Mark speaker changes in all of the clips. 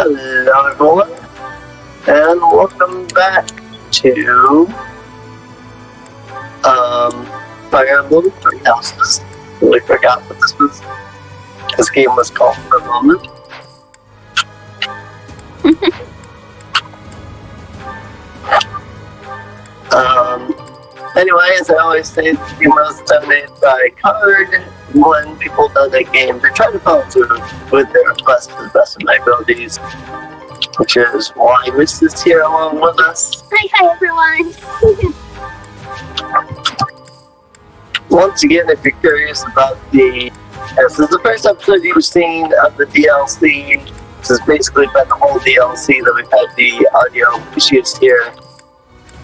Speaker 1: Hello everyone, and welcome back to Fire Emblem Three Houses. Really forgot what this game was called for a moment. Anyway, as I always say, the game was donated by card. When people donate games, I try to follow through with their requests to the best of my abilities, which is why Miss is here along with us.
Speaker 2: Hi everyone!
Speaker 1: Once again, if you're curious about this is the first episode you've seen of the DLC. This has basically been the whole DLC that we've had the audio issues here.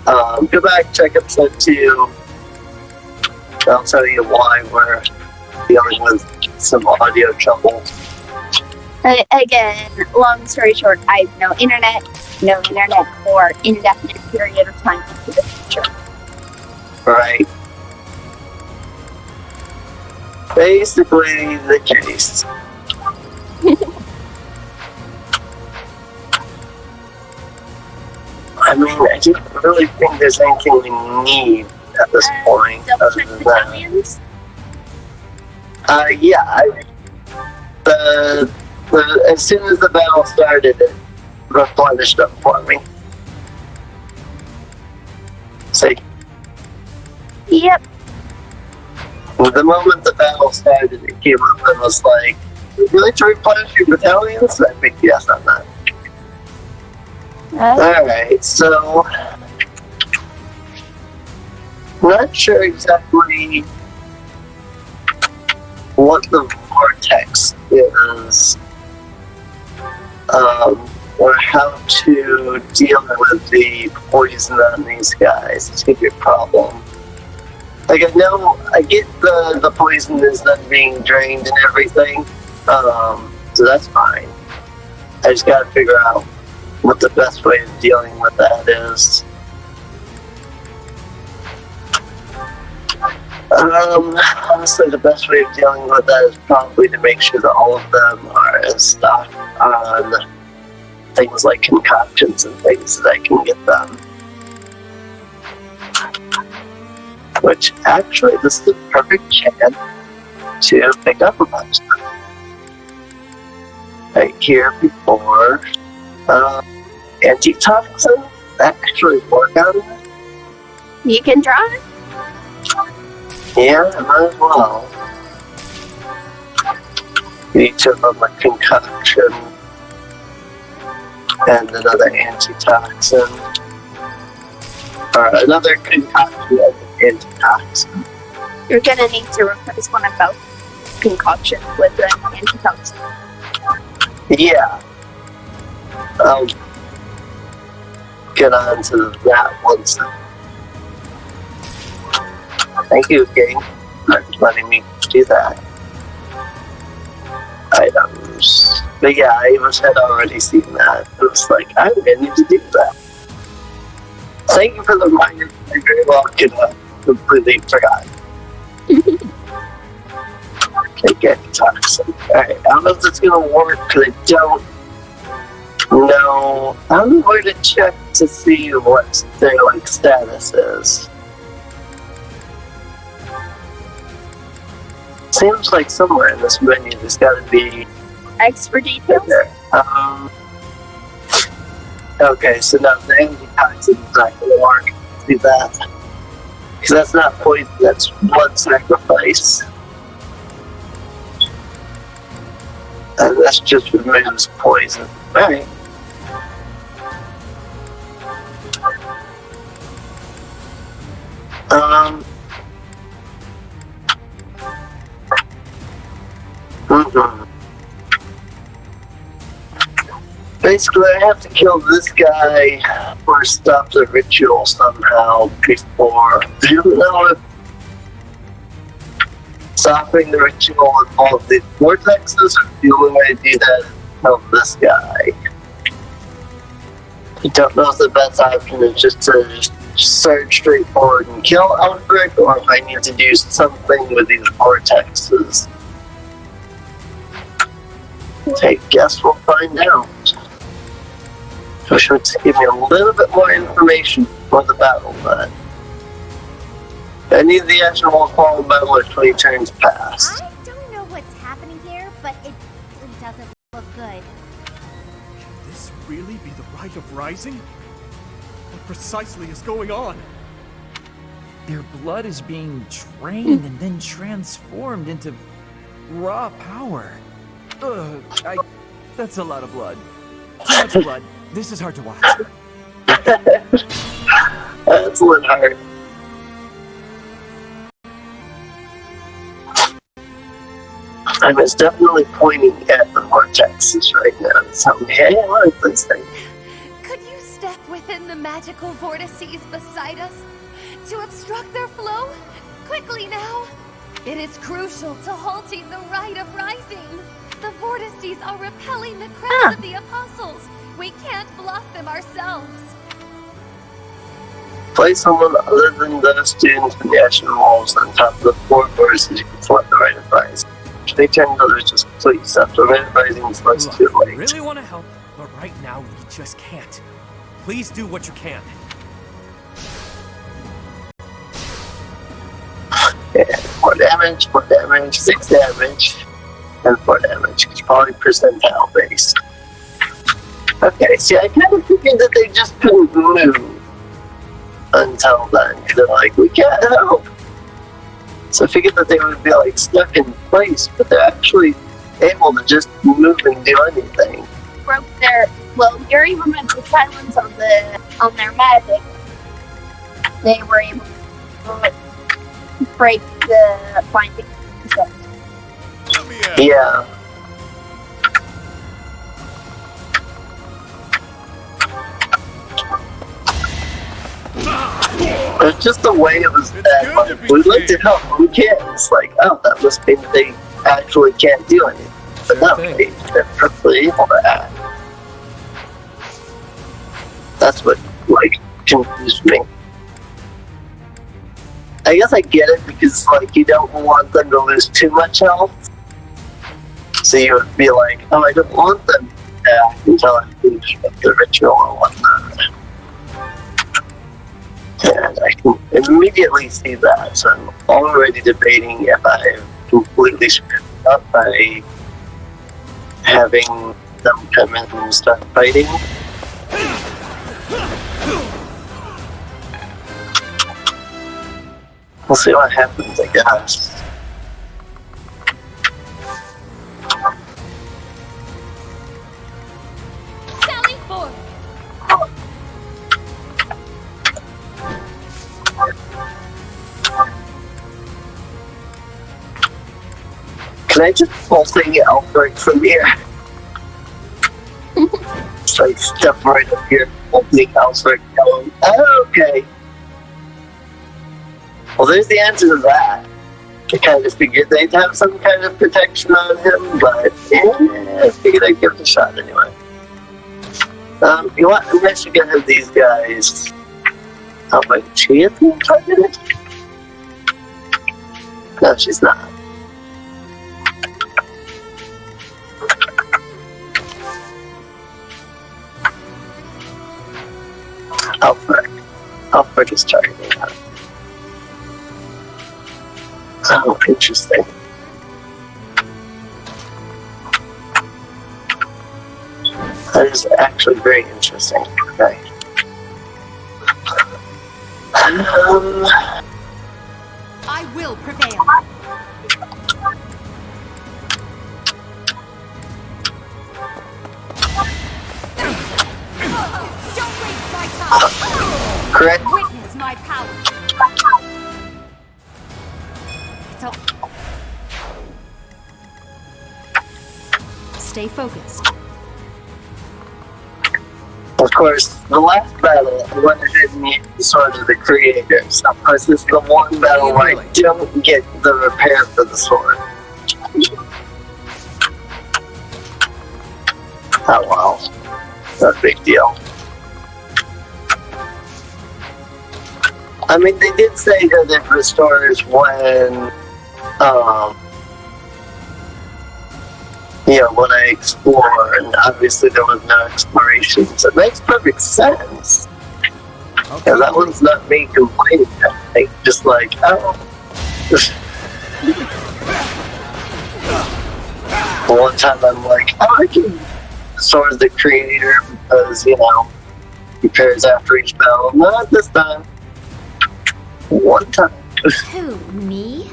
Speaker 1: Go back, check episode 2. I'll tell you why we're dealing with some audio trouble.
Speaker 2: Again, long story short, I have no internet for indefinite period of time into the future.
Speaker 1: Right. Basically the case. I mean, I don't really think there's anything we need at this point.
Speaker 2: Double check battalions?
Speaker 1: As soon as the battle started, it replenished them for me. See?
Speaker 2: Yep.
Speaker 1: The moment the battle started, it came up and was like, would you like to replenish your battalions? I think yes on that. Alright, so not sure exactly what the vortex is, or how to deal with the poison on these guys. It's gonna be a problem. Like, I get the poison is then being drained and everything, so that's fine. I just gotta figure out what the best way of dealing with that is. Honestly, the best way of dealing with that is probably to make sure that all of them are in stock on things like concoctions and things that I can get them. Which, actually, this is the perfect chance to pick up a bunch of them. Right here before antitoxin actually work on it.
Speaker 2: You can draw it?
Speaker 1: Yeah, I might as well. Each of them a concoction and another antitoxin. Or another concoction and antitoxin.
Speaker 2: You're gonna need to replace one of both concoctions with an antitoxin.
Speaker 1: Yeah. I'll get on to that once. Thank you, game, for letting me do that. Items. But yeah, I had already seen that. It was like, I'm gonna need to do that. Thank you for the reminder. I very well could have completely forgot. Okay, get toxin. Alright, I don't know if that's gonna work because I don't know. I don't know where to check to see what their status is. Seems like somewhere in this menu there's gotta be
Speaker 2: Extra details?
Speaker 1: there. Okay, so now the antitoxin is not gonna work. Do that. Because that's not poison, that's blood sacrifice. And that's just removes poison. Alright. Basically, I have to kill this guy or stop the ritual somehow before. Do you know if stopping the ritual involves the vortexes, or the only way to do that is to kill this guy? I don't know if the best option is just to surge straight forward and kill Outbreak, or if I need to do something with these vortexes. I guess we'll find out. Wish would give me a little bit more information for the battle, but I need the actual fall battle 20 turns past.
Speaker 3: I don't know what's happening here, but it really doesn't look good.
Speaker 4: Can this really be the Rite of Rising? What precisely is going on?
Speaker 5: Their blood is being drained and then transformed into raw power. Ugh, that's a lot of blood. Too much blood. This is hard to watch.
Speaker 1: That's a little hard. I was definitely pointing at the vortexes right now and telling me, hey, I like this thing.
Speaker 3: Could you step within the magical vortices beside us to obstruct their flow? Quickly now! It is crucial to halting the Rite of Rising. The vortices are repelling the crest of the apostles. We can't block them ourselves.
Speaker 1: Place someone other than the students in the action walls on top of the 4 vortices you can select the Rite of Rising. If they turn others, just complete stuff. The Rite of Rising is much too
Speaker 4: Look, I
Speaker 1: late.
Speaker 4: really want to help, but right now we just can't. Please do what you can.
Speaker 1: Yeah, 4 damage, 6 damage, and 4 damage. It's probably percentile based. Okay, see, I kind of figured that they just couldn't move until then. They're like, we can't help. So I figured that they would be like stuck in place, but they're actually able to just move and do anything.
Speaker 2: Broke their, well, you're even with the silence on their magic. They were able to break the binding.
Speaker 1: Yeah. It's just the way it was that, like, we looked at help, but we can't. It's like, oh, that must mean that they actually can't do anything. But no, they're perfectly able to act. That's what, like, confused me. I guess I get it because, like, you don't want them to lose too much health. So you would be like, oh, I don't want them to act until I finish the ritual or whatnot. And I can immediately see that, so I'm already debating if I completely screwed up by having them come in and start fighting. We'll see what happens, I guess.
Speaker 3: Sally forth!
Speaker 1: Can I just pull thing out right from here? Just like step right up here, holding Alfred going, oh, okay. Well, there's the answer to that. I kind of figured they'd have some kind of protection on him, but I figured I'd give it a shot anyway. You know what? I'm actually gonna have these guys. Oh, my Chia being targeted? No, she's not. Alfred is targeting her. Oh, interesting. That is actually very interesting. Okay.
Speaker 3: I will prevail. Don't waste my time.
Speaker 1: Correct.
Speaker 3: Witness my power. It's all. Stay focused.
Speaker 1: Of course, the last battle, I went ahead and used the Sword of the Creators. Of course, this is the one battle where I don't get the repair for the sword. Oh well. Not a big deal. I mean, they did say that it restores when, what I explore, and obviously there was no exploration, so it makes perfect sense. And that one's not me complaining, I think, just like, oh. One time I'm like, oh, I can sword the creator because, he prepares after each battle. Not this time. One time.
Speaker 3: Who, me?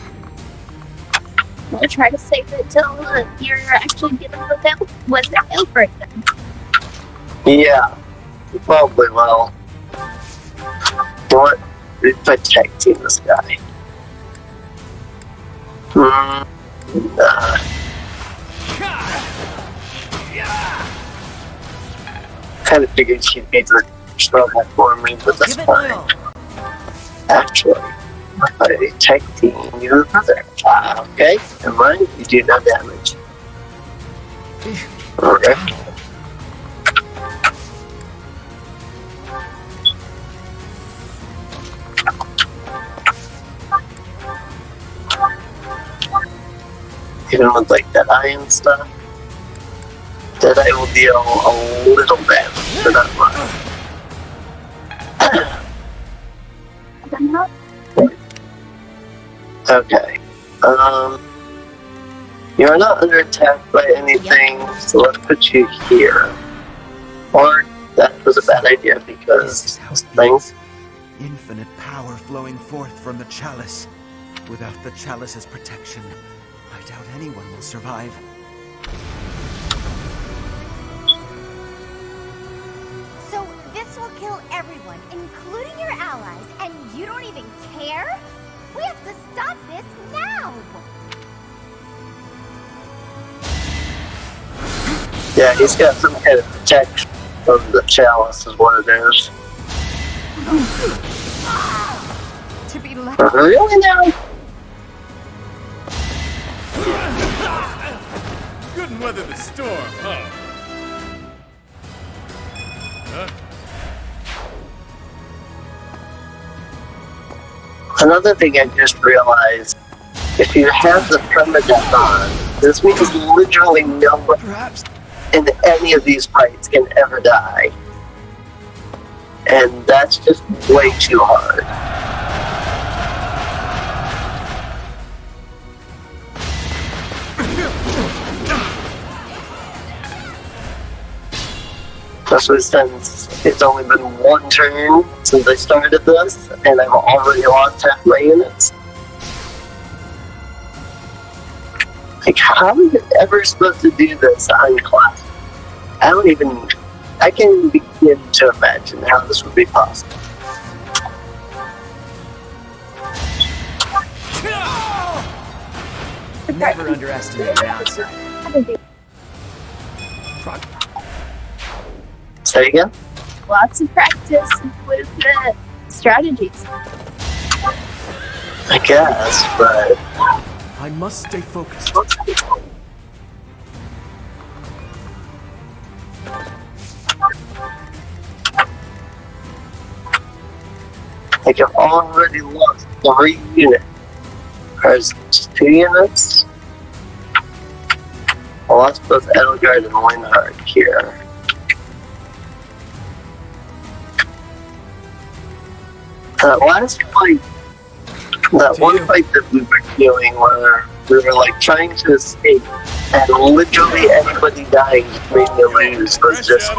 Speaker 2: I'll try to save it till you're actually dealing with the outbreak then.
Speaker 1: Yeah, probably will. What? If I tag team this guy? Nah. Kind of figured she'd be the trouble for me, but that's fine. Actually, I tag team your brother. Okay, never mind, you do no damage. Okay. Even with like that iron stuff, that I will deal a little damage, but not much. Okay. You're not under attack by anything, so let's put you here. Or that was a bad idea because this thing.
Speaker 6: Infinite power flowing forth from the chalice. Without the chalice's protection, I doubt anyone will survive.
Speaker 3: So this will kill everyone, including your allies, and you don't even care? We have to stop this now!
Speaker 1: Yeah, he's got some kind of protection from the chalice is what it is.
Speaker 3: To be lucky.
Speaker 1: Really now?
Speaker 4: Couldn't weather the storm, huh?
Speaker 1: Another thing I just realized, if you have the permadeath on, this means literally no one in any of these fights can ever die. And that's just way too hard. Especially since it's only been one turn since I started this, and I've already lost half my units. Like, how are you ever supposed to do this on class? I can't even begin to imagine how this would be possible.
Speaker 5: Never underestimate an outsider.
Speaker 1: Say again?
Speaker 2: Lots of practice with the strategies.
Speaker 1: I guess, but
Speaker 4: I must stay focused.
Speaker 1: like I've already lost 3 units. Or is it just 2 units? I lost both Edelgard and Linhardt here. That last fight, that one fight that we were doing where we were like trying to escape and literally anybody dying made me lose was just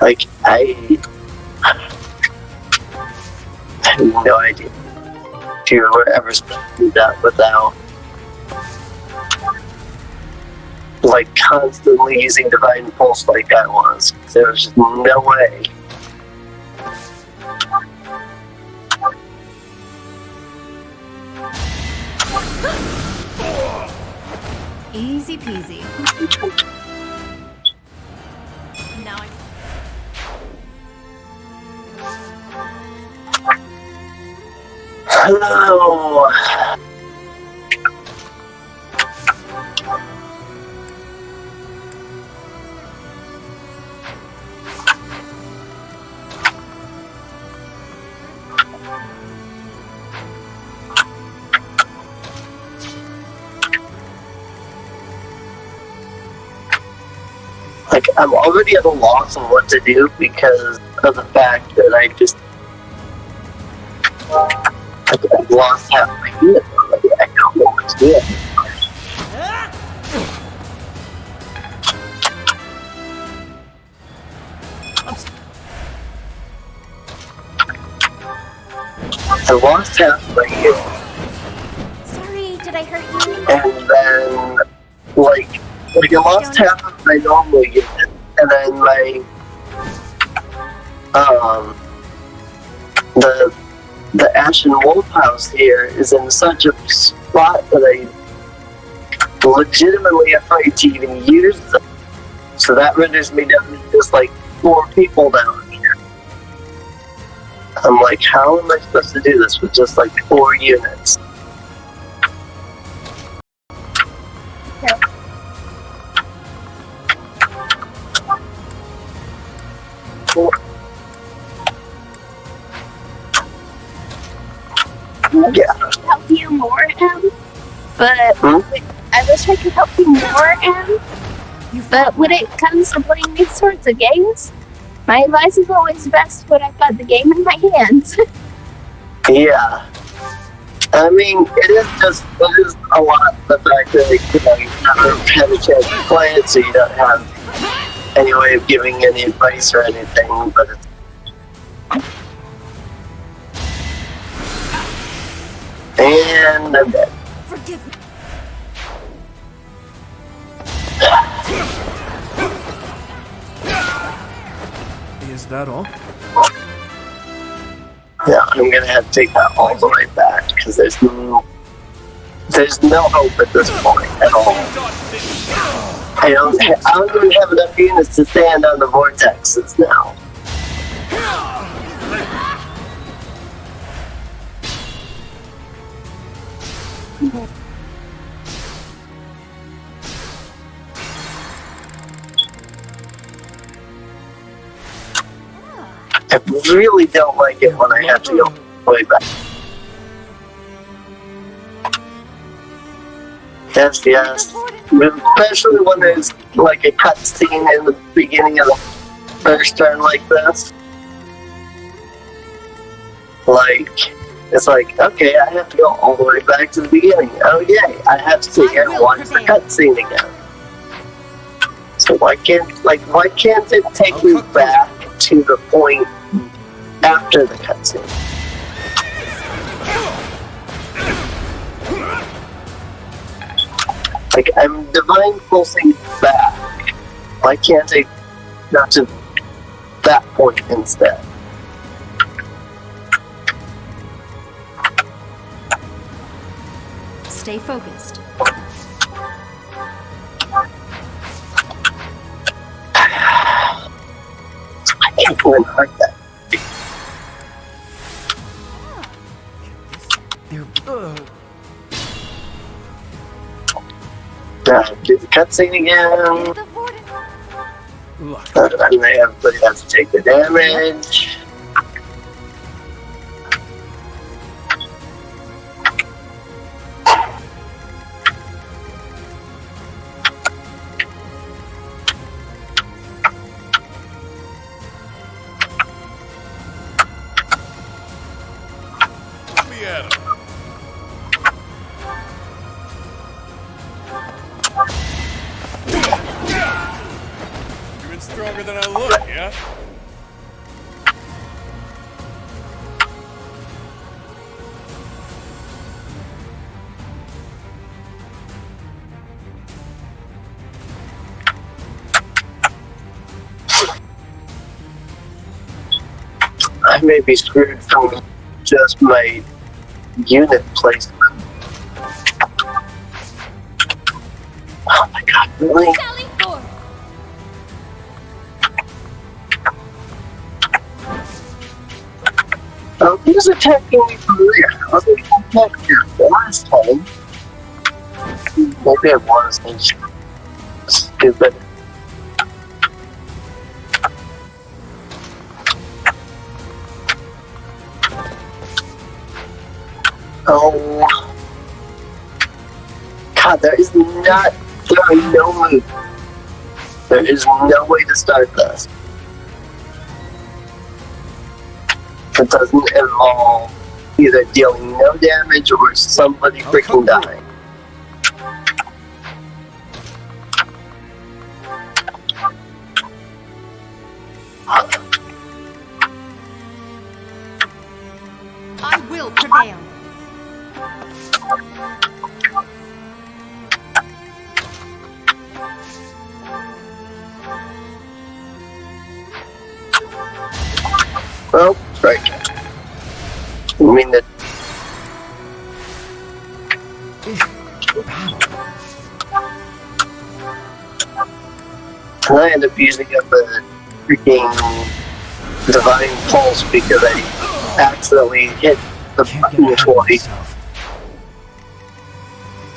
Speaker 1: like, I have no idea if you were ever supposed to do that without like constantly using Divine Pulse like I was. There was just no way.
Speaker 3: Easy peasy. Now I...
Speaker 1: Hello. Like, I'm already at a loss of what to do because of the fact that I've lost half my unit already. I don't know what to do. I lost half my unit,
Speaker 3: Sorry, did I hurt you?
Speaker 1: and then, like I lost half of my normal unit, and then my, the Ashen Wolf House here is in such a spot that I'm legitimately afraid to even use them. So that renders me down to just like 4 people down here. I'm like, how am I supposed to do this with just like 4 units? Yeah.
Speaker 2: Help you more, but I wish I could help you more, but when it comes to playing these sorts of games, my advice is always best when I've got the game in my hands.
Speaker 1: Yeah. I mean, it is a lot the fact that you never had a chance to play it, so you don't have any way of giving any advice or anything, but it's and I'm dead.
Speaker 3: Forgive me.
Speaker 4: Is that all?
Speaker 1: Yeah, I'm gonna have to take that all the way back because there's no hope at this point at all. I don't even have enough units to stand on the vortexes now. I really don't like it when I have to go way back. Yes, especially when there's like a cutscene in the beginning of the first turn like this. Like, it's like, okay, I have to go all the way back to the beginning. Oh yay, I have to sit here and watch the cutscene again. So why can't it take me back to the point after the cutscene? Like, I'm divine pulsing back. Why can't I not to that point instead?
Speaker 3: Stay focused.
Speaker 1: I can't even hurt that. Do the cutscene again. And then everybody has to take the damage.
Speaker 7: Stronger than I look, yeah?
Speaker 1: I may be screwed from just my unit placement. Oh my god, really?
Speaker 3: Sally forth.
Speaker 1: Oh, he was attacking me from there. I was like, attacking you last time. Maybe I was stupid. Oh. God, there are no moves. There is no way to start this. It doesn't involve either dealing no damage or somebody freaking dying.
Speaker 3: I will prevail.
Speaker 1: Well, right. I mean that. And I end up using up a freaking divine pulse because I accidentally hit the button twice.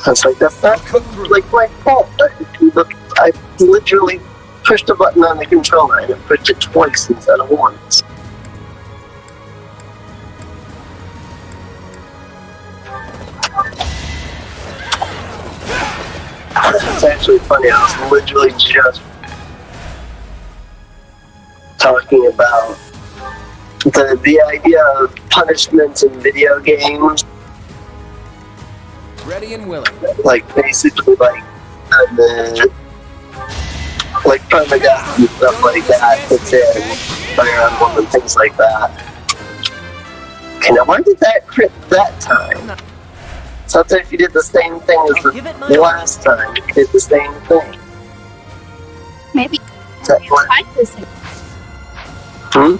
Speaker 1: I was like, that's not like my fault. I literally pushed a button on the controller and it pushed it twice instead of once. It's actually funny, I was literally just talking about the idea of punishments in video games.
Speaker 8: Ready and willing.
Speaker 1: Like, basically, like, like permadeath and stuff like that that's in Fire Emblem and things like that. Okay, now why did that crit that time? So if you did the same thing as the last time, you did the same thing.
Speaker 2: Maybe
Speaker 1: Is that what?
Speaker 2: I this thing.
Speaker 1: Hmm?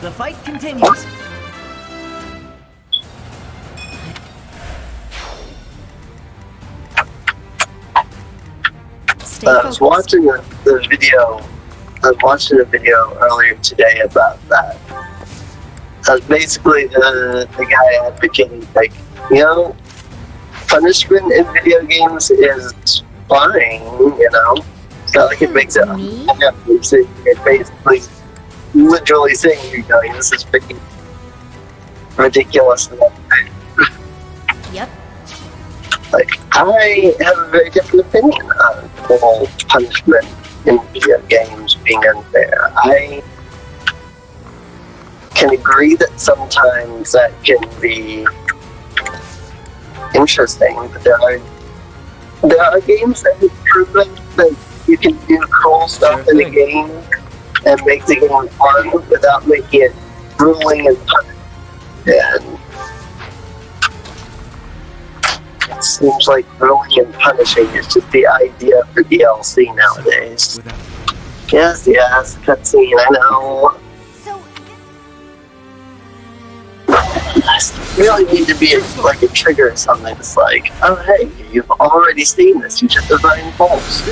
Speaker 9: The fight continues.
Speaker 1: I was watching the video. I was watching a video earlier today about that. Basically, the guy advocating, like, you know, punishment in video games is fine, you know. It's not like it makes it. It basically, literally saying you're going, this is freaking ridiculous.
Speaker 3: Yep.
Speaker 1: Like, I have a very different opinion on the whole punishment in video games being unfair. I can agree that sometimes that can be interesting, but there are games that have proven that you can do cool stuff in a game and make the game fun without making it grueling and punishing. And it seems like grueling and punishing is just the idea for DLC nowadays. Yes, cutscene, I know.
Speaker 3: So,
Speaker 1: You really need to be like a trigger or something that's like, oh hey, you've already seen this, you just divine pulse.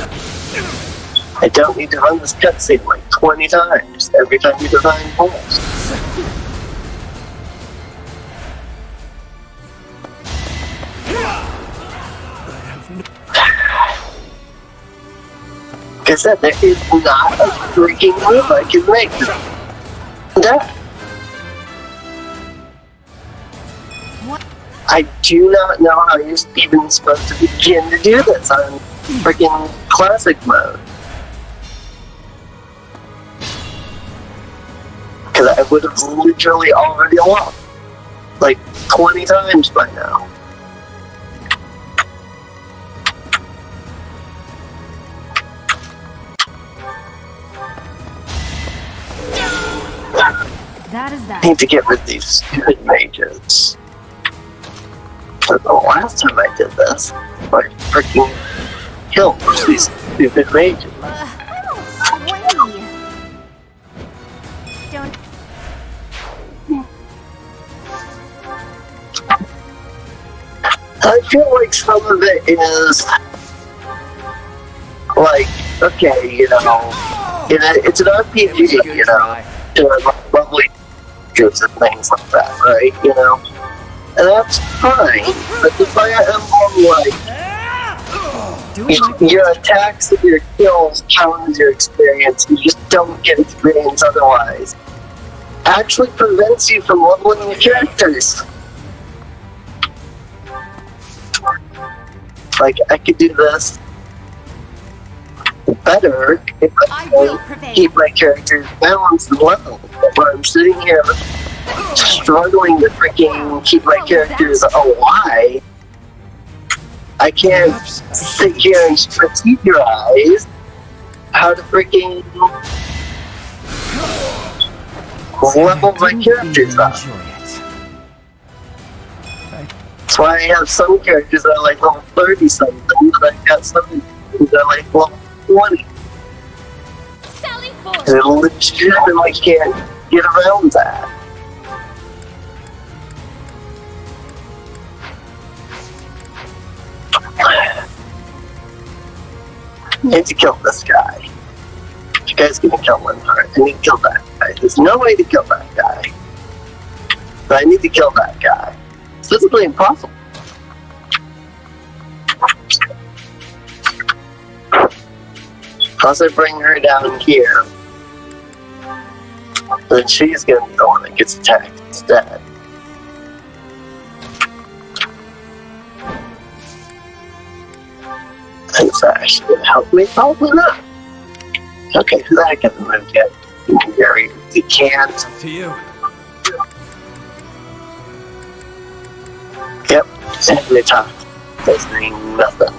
Speaker 1: I don't need to run this cutscene like 20 times every time you divine pulse. Like I said, there is not a freaking move I can make that. I do not know how you're even supposed to begin to do this on freaking classic mode. Because I would have literally already lost like 20 times by now.
Speaker 3: that is that.
Speaker 1: I need to get rid of these stupid mages. But the last time I did this, I freaking killed these stupid mages.
Speaker 3: I don't sway. Don't.
Speaker 1: I feel like some of it is like, okay, you know, it's an RPG, you know, to lovely groups and things like that, right? You know, and that's fine. But the Fire Emblem, like, your attacks and your kills count as your experience. You just don't get experience otherwise. actually prevents you from leveling your characters. Like, I could do this better if
Speaker 3: I will
Speaker 1: I
Speaker 3: prevail.
Speaker 1: keep my characters balanced and leveled. Where I'm sitting here struggling to freaking keep my characters alive. I can't sit here and strategize how to freaking level my characters up. That's why I have some characters that are like level 30 something, but I've got some that are like level 20.
Speaker 3: Sally forth.
Speaker 1: And I legitimately can't get around that. I need to kill this guy. This guy's gonna kill Linhardt. I need to kill that guy. There's no way to kill that guy. But I need to kill that guy. It's physically impossible. Plus I bring her down here, then she's gonna be the one that gets attacked instead. Is that actually gonna help me? Probably not. Okay, who the heck hasn't moved yet? Gary, he can't.
Speaker 5: To you.
Speaker 1: Yep, simply talk. Doesn't mean nothing.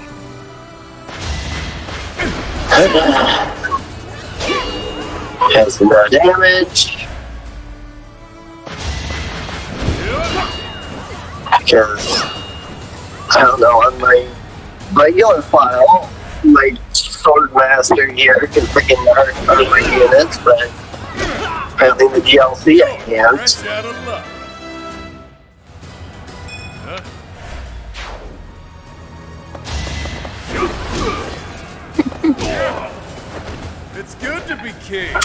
Speaker 1: Has no damage. Because, I don't know, on my regular file, my sword master here can freaking hurt other my units, but apparently in the DLC I can't.
Speaker 7: Fresh out of luck. It's good to be king.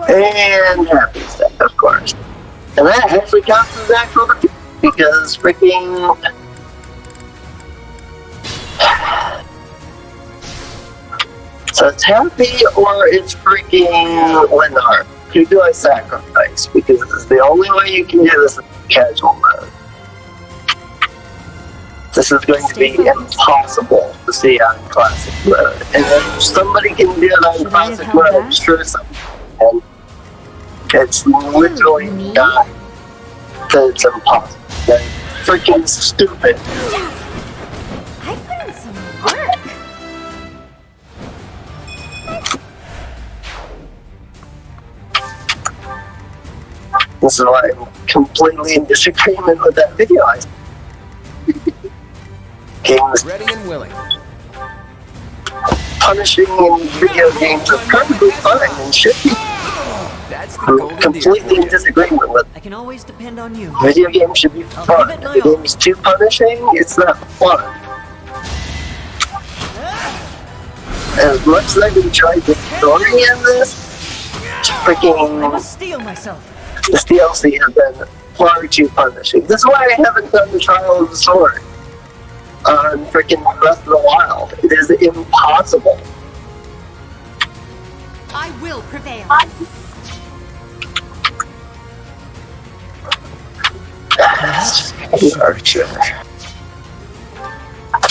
Speaker 1: And happy stuff, of course. And that actually counts as actual defeat because freaking. So it's happy or it's freaking Linhardt. Who do I sacrifice? Because this is the only way you can do this in casual mode. This is going to be impossible to see on classic mode. And if somebody can do it on classic mode, I'm sure somebody can. It's literally not that it's impossible. That's freaking stupid.
Speaker 3: I put in some work.
Speaker 1: This is why I'm completely in disagreement with that video. Games
Speaker 8: Ready and willing.
Speaker 1: punishing in video games is perfectly fine and should be.
Speaker 8: That's the
Speaker 1: I'm
Speaker 8: golden
Speaker 1: completely in
Speaker 8: deer.
Speaker 1: disagreement with
Speaker 9: I can always depend on you.
Speaker 1: video games should be fun.
Speaker 9: give it my
Speaker 1: If the game is too punishing, it's not fun. As much as I've been trying to story in this,
Speaker 9: I
Speaker 1: freaking
Speaker 9: must steel myself.
Speaker 1: this DLC has been far too punishing. This is why I haven't done the Trial of the Sword on freaking Breath of the Wild. It is impossible.
Speaker 3: I will prevail.
Speaker 1: Archer.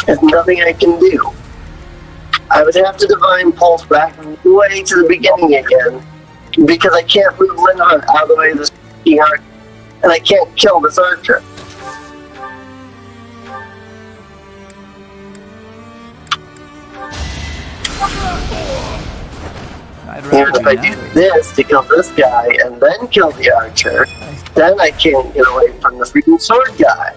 Speaker 1: There's nothing I can do. I would have to Divine Pulse back way to the beginning again, because I can't move Linhardt out of the way of this archer, and I can't kill this archer.
Speaker 5: I'd
Speaker 1: Even
Speaker 5: rather
Speaker 1: if I do this to kill this guy and then kill the archer, then I can't get away from the freaking sword guy.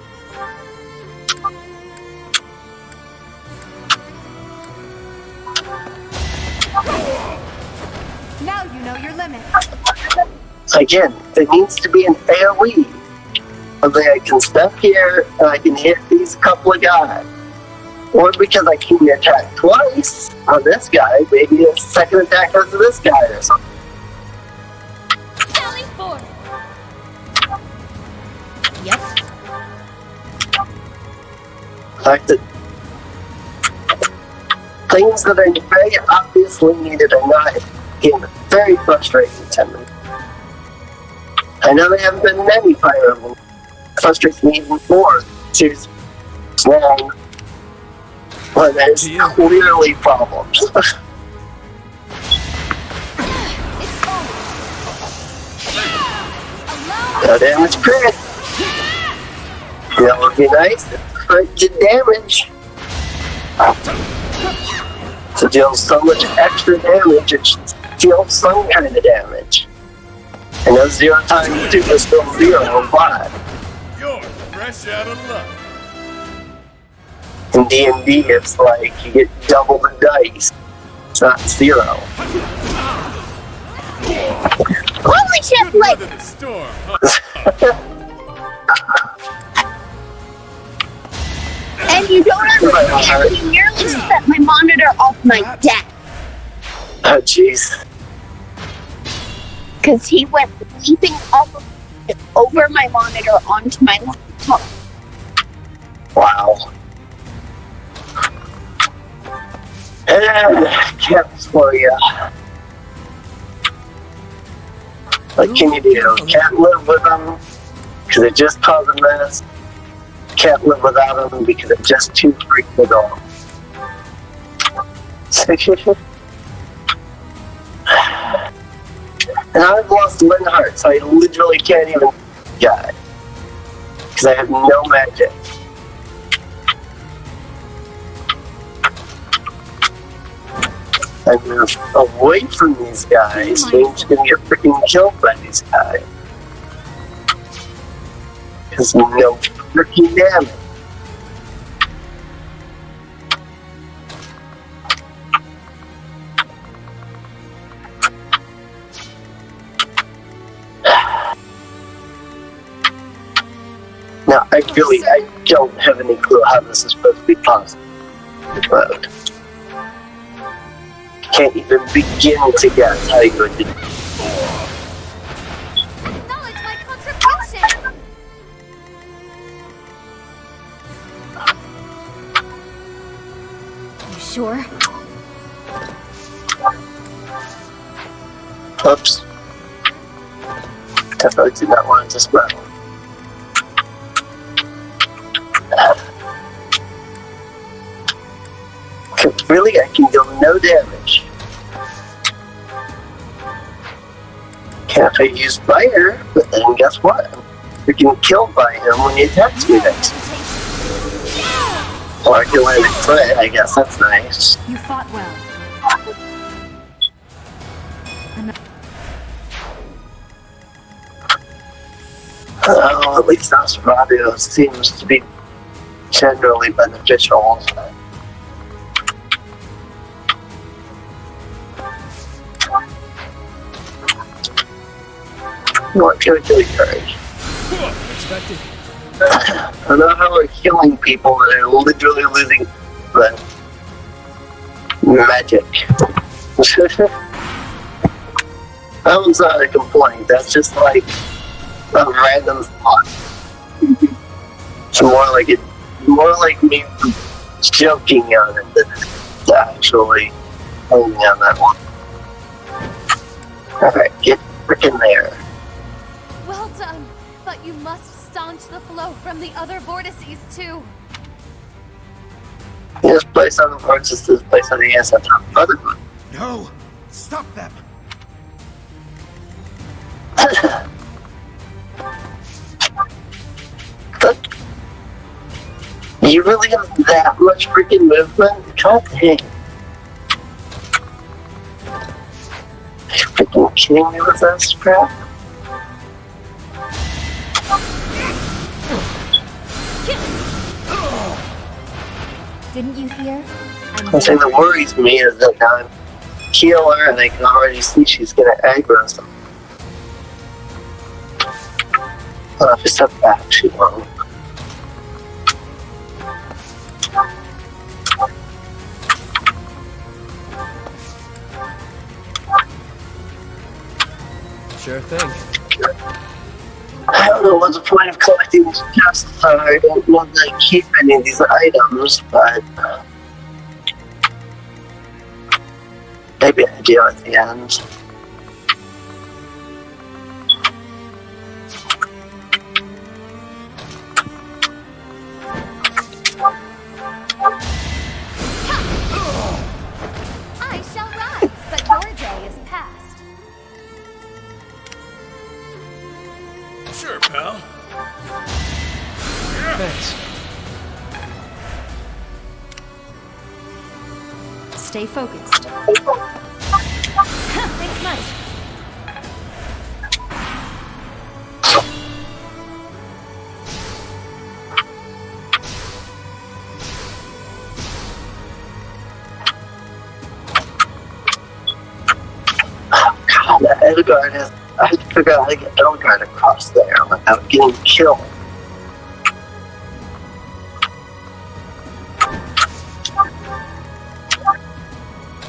Speaker 3: Now you know your limits.
Speaker 1: Again, there needs to be an AoE. Something I can step here and I can hit these couple of guys. Or because I can attack twice on this guy, maybe a second attack onto this guy or something.
Speaker 3: Sally forth.
Speaker 9: Yep.
Speaker 1: The fact that things that are very obviously needed are not getting very frustrating to me. I know there haven't been many Fire Emblem. Frustrates me even more. Series long when there's clearly problems. No damage crit. That would be nice. Crit to damage. To deal so much extra damage, it should deal some kind of damage. I know 0 times 2 is still 0, but
Speaker 7: You're fresh out of luck.
Speaker 1: in D&D it's like you get double the dice. It's not 0.
Speaker 2: Holy shit,
Speaker 7: Good
Speaker 2: like,
Speaker 7: weather the storm,
Speaker 2: and you don't understand, he nearly set my monitor off my deck.
Speaker 1: Oh jeez.
Speaker 2: Because he went leaping off over my monitor onto my laptop.
Speaker 1: Wow. Cats for you. What can you do? Can't live with them because it just caused a mess. Can't live without them because it's just too freaking adult. And I've lost one heart, so I literally can't even die. Because I have no magic. I move away from these guys, means I'm gonna get freaking killed by these guys. Because no freaking damage. Now, I don't have any clue how this is supposed to be possible. But can't even begin to guess how you would do it.
Speaker 3: Acknowledge my contribution!
Speaker 9: You sure?
Speaker 1: Oops. Definitely did not want to smell. Because really, I can deal no damage. Can't I use fire, but then guess what? I'm freaking killed by him when he attacks me next. Or I can land a crit, I guess that's nice.
Speaker 9: You fought well.
Speaker 1: Oh, at least Nosferatu seems to be generally beneficial. What can we do, courage?
Speaker 4: Expected.
Speaker 1: I don't know how we're killing people that are literally losing the magic. That one's not a complaint, that's just like a random thought. It's more like me joking on it than actually holding on that one. Alright, get frickin' there.
Speaker 3: Well done, but you must staunch the flow from the other vortices too.
Speaker 1: This place on the parts is this place on the ass on top of the other one.
Speaker 6: No! Stop them!
Speaker 1: You really have that much freaking movement? God dang. Are you freaking kidding me with this crap?
Speaker 9: Didn't you hear?
Speaker 1: The thing that worries me is that I'm a healer and I can already see she's gonna aggro something. If I step back, she won't.
Speaker 5: Sure thing.
Speaker 1: I don't know what's the point of collecting these chests, so I don't want to keep any of these items, but Maybe I do at the end.
Speaker 3: I shall rise, but your day is past.
Speaker 7: Sure, pal.
Speaker 5: Thanks.
Speaker 9: Stay focused. Thanks much.
Speaker 1: God, that Elgard is. I have to figure out how to get Elgard across there without getting killed.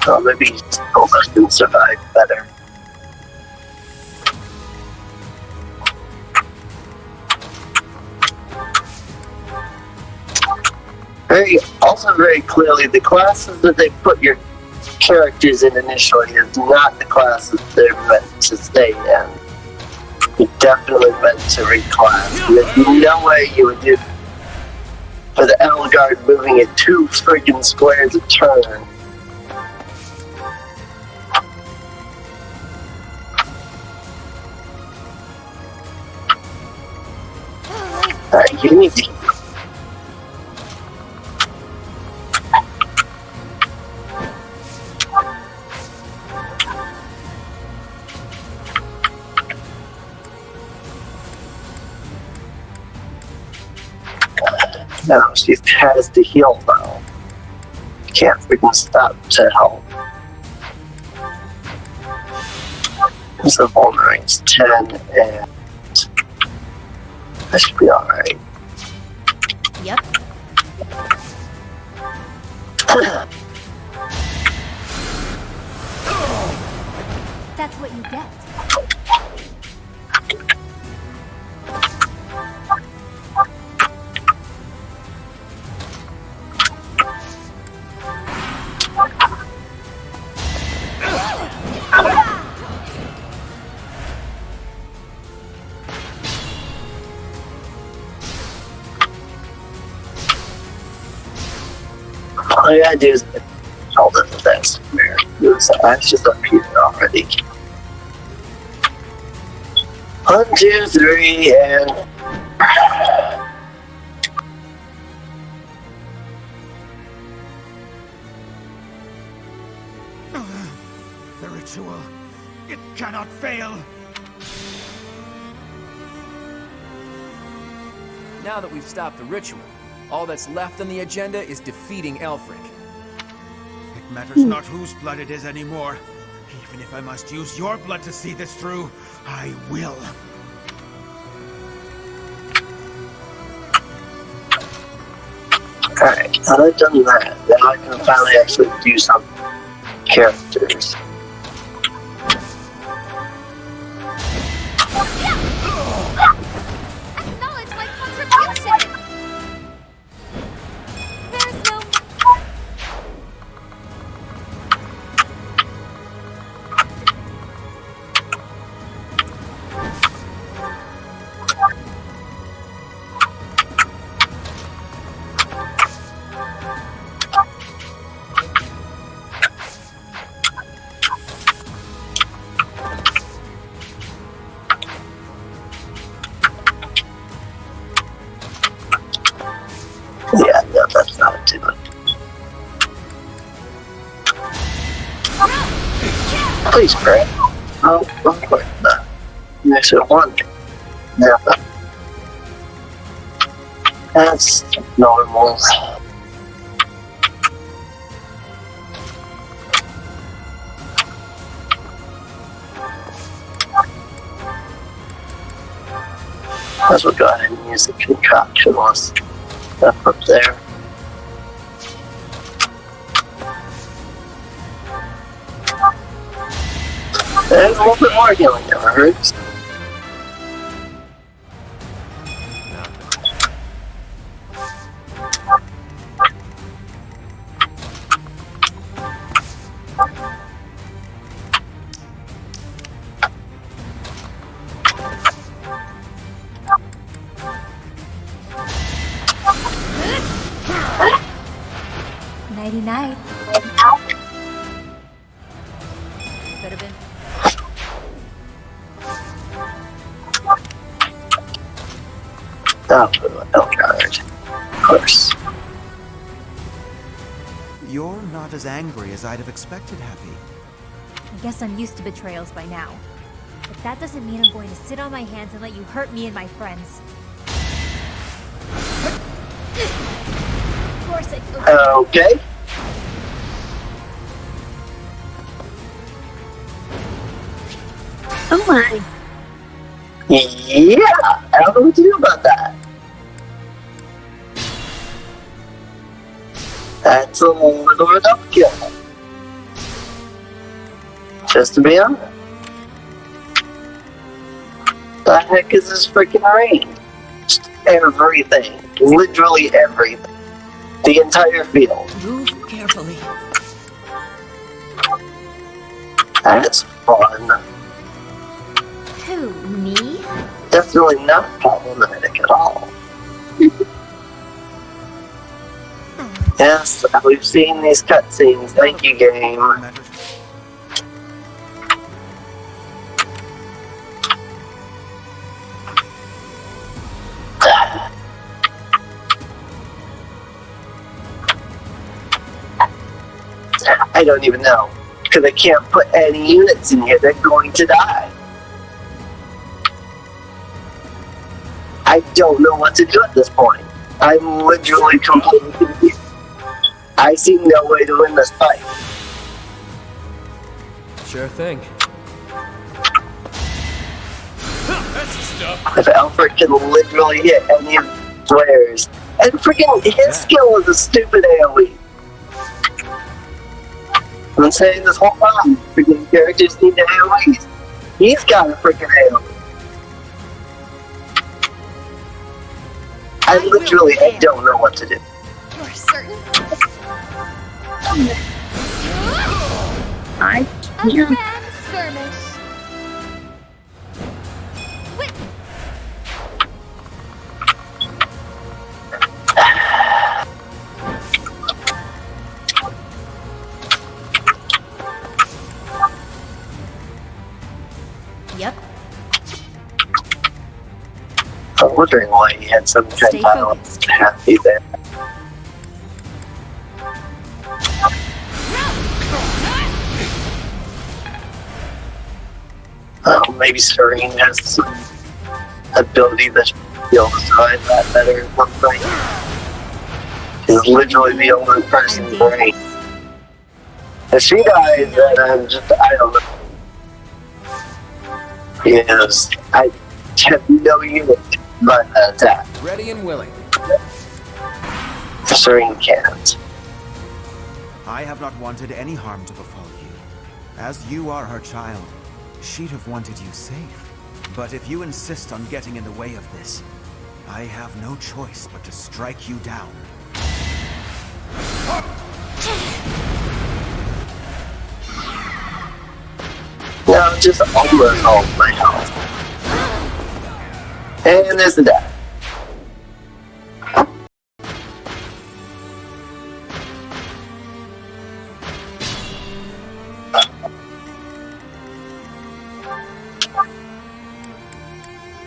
Speaker 1: Oh, maybe Elgard can survive better. Very clearly, the classes that they put your characters in initially is not the classes they're meant to stay in. You're definitely meant to reclass. There's no way you would do for the Elgard moving at 2 friggin' squares a turn. Alright, you need to. No, she has to heal though. Can't freaking stop to help. So vulnerate's 10 and that should be alright.
Speaker 9: Yep. That's what you get.
Speaker 1: All I gotta do is hold it to this. It's just up here already. 1, 2, 3, and
Speaker 6: The ritual. It cannot fail.
Speaker 5: Now that we've stopped the ritual, all that's left on the agenda is defeating Elfric.
Speaker 6: It matters not whose blood it is anymore. Even if I must use your blood to see this through, I will.
Speaker 1: alright, now that I've done that, now I can finally actually do some characters.
Speaker 3: Acknowledge my contribution! There's no...
Speaker 1: Yeah, no, that's not too much. Please, Brad. Oh, of course not. Next one. Yeah. That's normal. Might as well go ahead and use the concoction list stuff up there. There's a little bit more healing, never hurts.
Speaker 9: Could have been.
Speaker 1: Oh god. Of course.
Speaker 6: You're not as angry as I'd have expected, Happy.
Speaker 9: I guess I'm used to betrayals by now. But that doesn't mean I'm going to sit on my hands and let you hurt me and my friends. Of course I could.
Speaker 1: Okay.
Speaker 2: Oh my.
Speaker 1: Yeah, I don't know what to do about that. That's a little bit upkill. Just to be honest. The heck is this freaking rain? Just everything. Literally everything. The entire field.
Speaker 8: Move carefully.
Speaker 1: That's fun.
Speaker 9: Who, me?
Speaker 1: Definitely not problematic at all. Yes, we've seen these cutscenes. Thank you, game. I don't even know. Because I can't put any units in here. They're going to die. I don't know what to do at this point. I'm literally completely confused. I see no way to win this fight.
Speaker 7: Sure thing. That's the stuff.
Speaker 1: If Alfred can literally hit any of the players, and freaking his skill is a stupid AoE. I've been saying this whole time, freaking characters need AoEs. He's got a freaking AoE. I literally don't know what to do.
Speaker 3: You're certain?
Speaker 2: I
Speaker 3: A
Speaker 2: can't.
Speaker 3: grand skirmish. Wait.
Speaker 9: Yep.
Speaker 1: I'm wondering why he had some
Speaker 9: Stay
Speaker 1: kind of
Speaker 9: focused.
Speaker 1: happy there. Oh, maybe Serene has some ability that she'll decide that better or something. She's literally the only person brain. If she dies, then I don't know. Because I have no unit but attack.
Speaker 7: Ready and willing.
Speaker 1: Serene can't.
Speaker 6: I have not wanted any harm to befall you. As you are her child, she'd have wanted you safe. But if you insist on getting in the way of this, I have no choice but to strike you down.
Speaker 1: No, just almost all my health. And there's the death.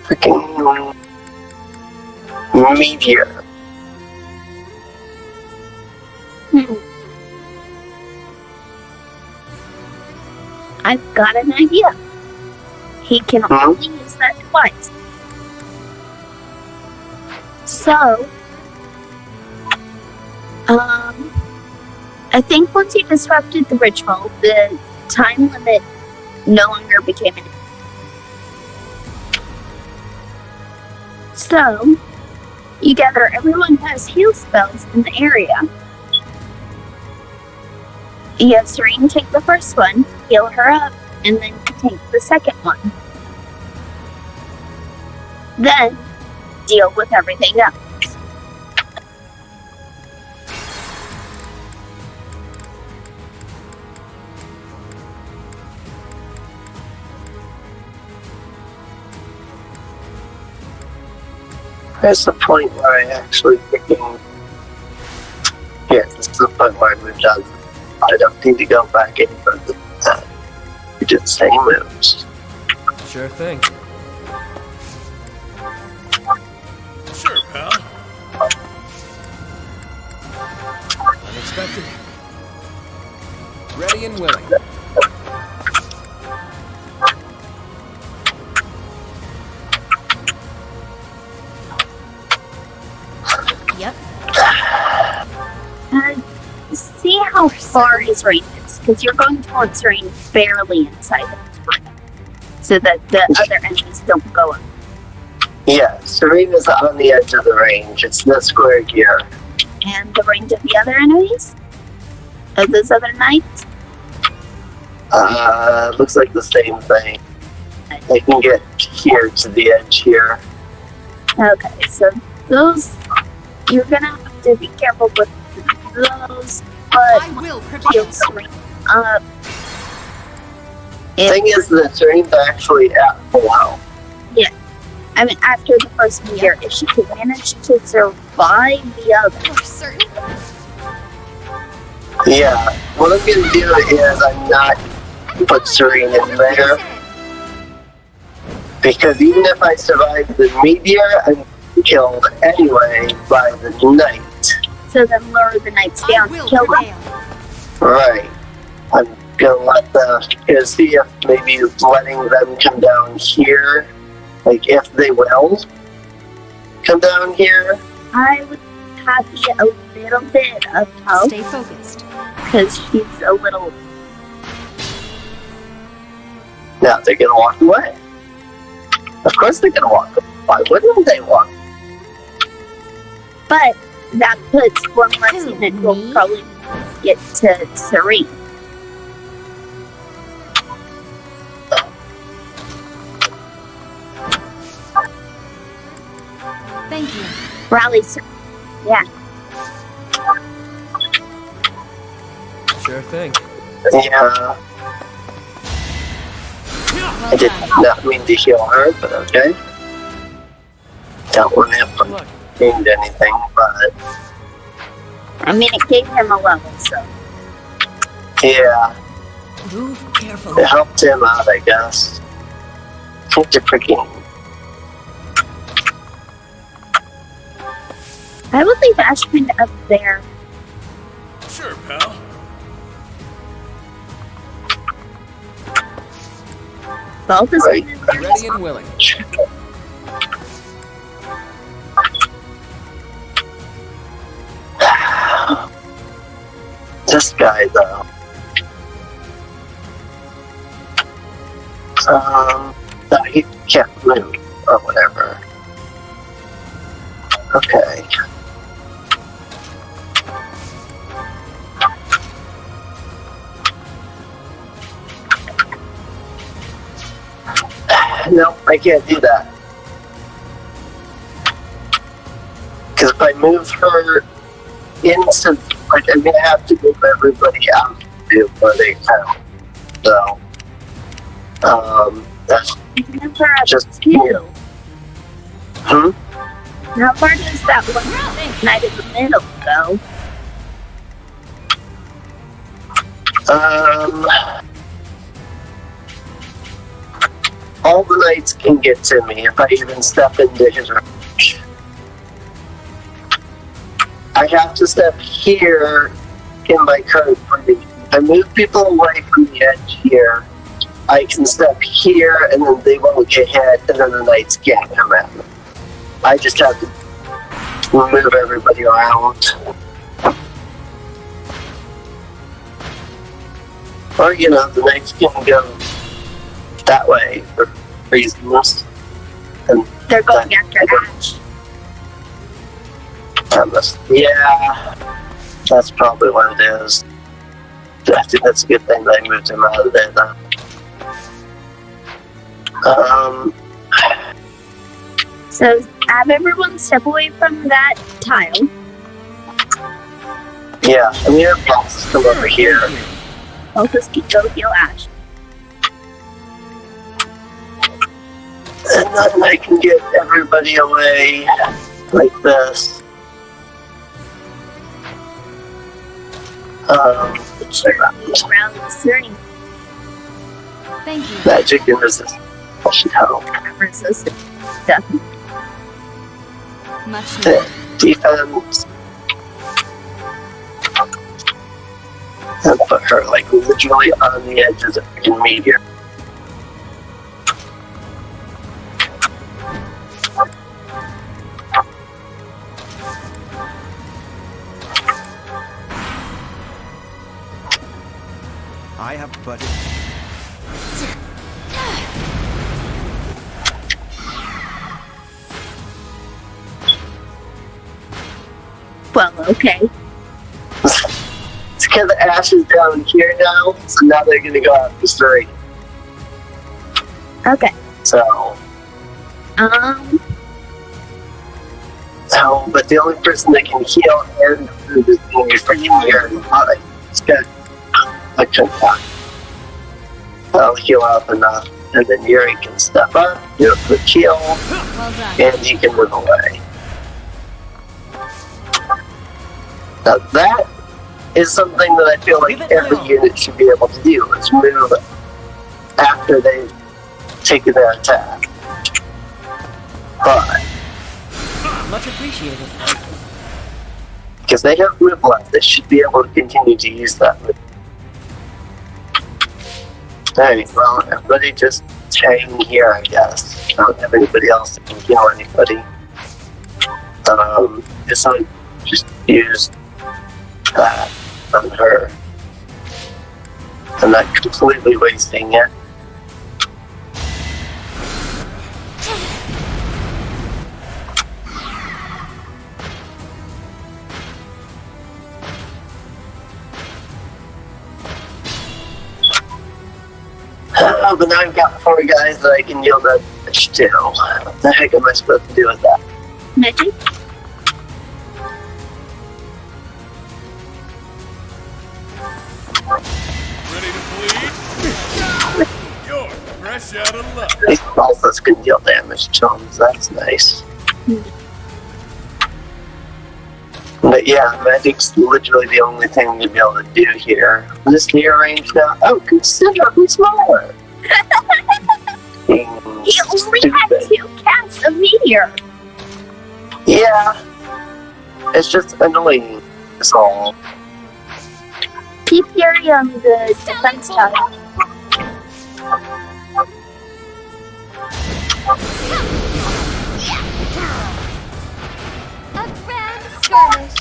Speaker 1: Freaking meteor.
Speaker 2: I've got an idea. He can only use that twice. So, I think once he disrupted the ritual, the time limit no longer became an issue. So, you gather everyone who has heal spells in the area. You have Serene take the first one, heal her up, and then take the second one. Then, deal with everything else.
Speaker 1: There's the point where I actually freaking... Here, this is the point where I moved on to the I don't need to go back any further than that. We did the same moves.
Speaker 7: Sure thing.
Speaker 4: Sure, pal.
Speaker 7: Unexpected. Ready and willing.
Speaker 9: Yep.
Speaker 2: See how far his range is, because you're going towards range barely inside of his ring, so that the other enemies don't go up.
Speaker 1: Yeah, Serena's on the edge of the range. It's this square here.
Speaker 2: And the range of the other enemies? Of those other knights?
Speaker 1: Looks like the same thing. They can get here to the edge here.
Speaker 2: Okay, so those, you're gonna have to be careful with those, but
Speaker 3: I will
Speaker 2: you'll
Speaker 3: prevail.
Speaker 2: swing up.
Speaker 1: The thing is that Serena's actually at full health.
Speaker 2: I mean, after the first meteor, if she could manage to survive the other.
Speaker 3: You're certain?
Speaker 1: Yeah, what I'm gonna do is I'm not put Serena in there, because even if I survive the meteor, I'm killed anyway by the knight.
Speaker 2: So then lower the knights
Speaker 3: I
Speaker 2: down,
Speaker 3: will
Speaker 2: kill them.
Speaker 3: prevail.
Speaker 1: Right. I'm gonna let gonna see if maybe letting them come down here, like if they will come down here.
Speaker 2: I would have a little bit of help,
Speaker 9: Stay focused.
Speaker 2: because she's a little.
Speaker 1: Now they're gonna walk away. Of course they're gonna walk away. Why wouldn't they walk?
Speaker 2: But that puts one less
Speaker 9: Who,
Speaker 2: unit will
Speaker 9: me?
Speaker 2: probably get to Serene.
Speaker 9: Thank you.
Speaker 2: Rally Serene. Yeah.
Speaker 7: Sure thing.
Speaker 1: Yeah, I
Speaker 9: Well
Speaker 1: did
Speaker 9: done.
Speaker 1: not mean to heal her, but okay. Don't want to
Speaker 7: Good luck.
Speaker 1: have gained anything, but
Speaker 2: I mean, it gave him a level, so.
Speaker 1: yeah,
Speaker 9: Move carefully.
Speaker 1: it helped him out, I guess. Such a freaking.
Speaker 2: I would leave Ashman up there.
Speaker 4: Sure, pal.
Speaker 2: Both is
Speaker 1: Right.
Speaker 7: Ready and willing.
Speaker 1: This guy, though. No, he can't move, or whatever. Okay. No, I can't do that. Because if I move her into, like, I'm gonna have to move everybody out to where they count. So, that's
Speaker 2: Move her up
Speaker 1: Just-
Speaker 2: two.
Speaker 1: hmm?
Speaker 2: How far does that one knight in the middle go?
Speaker 1: All the knights can get to me if I even step into his range. I have to step here in my current range. If I move people away from the edge here, I can step here and then they won't get hit and then the knights can't come at me. I just have to move everybody around. Or, you know, the knights can go that way for reasons. And
Speaker 2: They're going after Ash.
Speaker 1: yeah, that's probably what it is. I think that's a good thing that I moved him out of there then.
Speaker 2: So have everyone step away from that tile.
Speaker 1: Yeah, I'm gonna have bosses come over here.
Speaker 2: Both of us can go heal Ash.
Speaker 1: And then I can get everybody away like this.
Speaker 2: Around the string.
Speaker 3: Thank you.
Speaker 1: Magic and resistance. I should help.
Speaker 2: Resistant. Definitely.
Speaker 3: Much needed.
Speaker 1: Defense. And put her like literally on the edges of a freaking meteor.
Speaker 6: I have budget.
Speaker 2: Well, okay.
Speaker 1: It's because Ash is down here now, so now they're gonna go after Suri.
Speaker 2: Okay.
Speaker 1: So, but the only person that can heal and move is gonna be freaking here. It's good. I couldn't talk. I'll heal up enough, and then Yuri can step up, do a quick heal,
Speaker 3: Well done.
Speaker 1: and he can move away. Now that is something that I feel like every unit should be able to do, is move after they've taken their attack. But,
Speaker 7: Much appreciated.
Speaker 1: because they have move left, they should be able to continue to use that move. Alright, well, everybody just hang here, I guess. I don't have anybody else that can heal anybody. Just use that on her. I'm not completely wasting it. But now I've got 4 guys that I can yield that damage to. What the heck am I supposed to do with that?
Speaker 2: Magic?
Speaker 4: Ready to bleed? You're fresh out of luck.
Speaker 1: These balsas can deal damage to them, so that's nice. But yeah, magic's literally the only thing we'd be able to do here. This near range now, considerably smaller.
Speaker 2: He only had 2 casts a meteor.
Speaker 1: Yeah. It's just annoying, is all.
Speaker 2: Keep Yuri on the defense tile.
Speaker 3: A grand skirmish.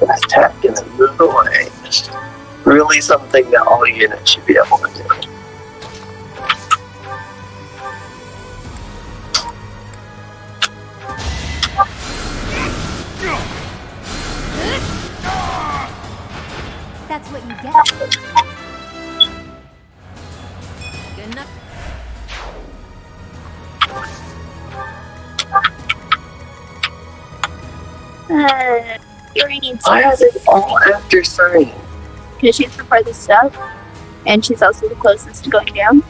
Speaker 1: Attack and then move away. It's really something that all units should be able to do.
Speaker 9: That's what you get.
Speaker 3: Good enough.
Speaker 2: Yuri needs
Speaker 1: Why are they all after Suri?
Speaker 2: because she's the farthest up, and she's also the closest to going down.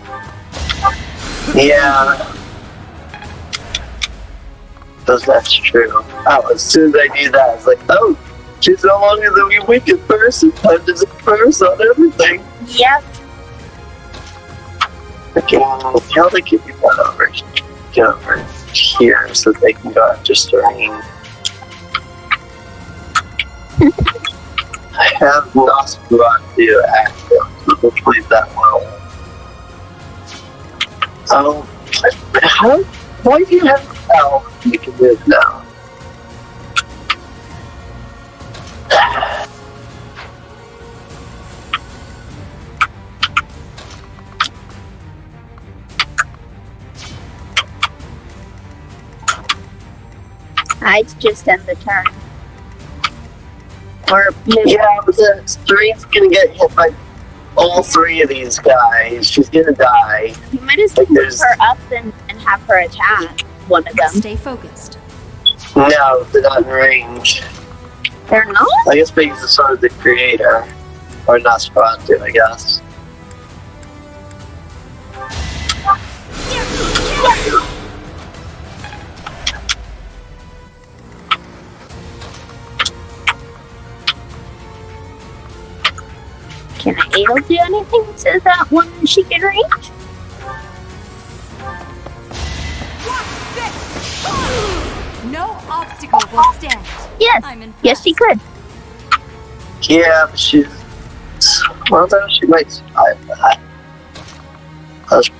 Speaker 1: Yeah. That's true. Oh, as soon as I do that, it's like, oh, she's no longer the wicked person. Time to disperse on everything.
Speaker 2: Yep.
Speaker 1: Okay, how they can get that over here so they can go after Serene. I have Nosferatu active, so hopefully that will. Why do you have L? You can move now.
Speaker 2: I'd just end the turn. Or maybe
Speaker 1: Yeah, but the Serene's gonna get hit by all 3 of these guys. She's gonna die.
Speaker 2: you might as well move her up and have her attack one of them.
Speaker 3: Stay focused.
Speaker 1: No, they're not in range.
Speaker 2: They're not?
Speaker 1: I guess because the son of the creator. Or Nosferatu, I guess.
Speaker 2: Can Adel do anything to that one that she can reach?
Speaker 3: No obstacle will stand.
Speaker 2: Yes.
Speaker 3: I'm impressed.
Speaker 2: Yes, she could.
Speaker 1: Yeah, but she's... Well, though, she might survive that. I was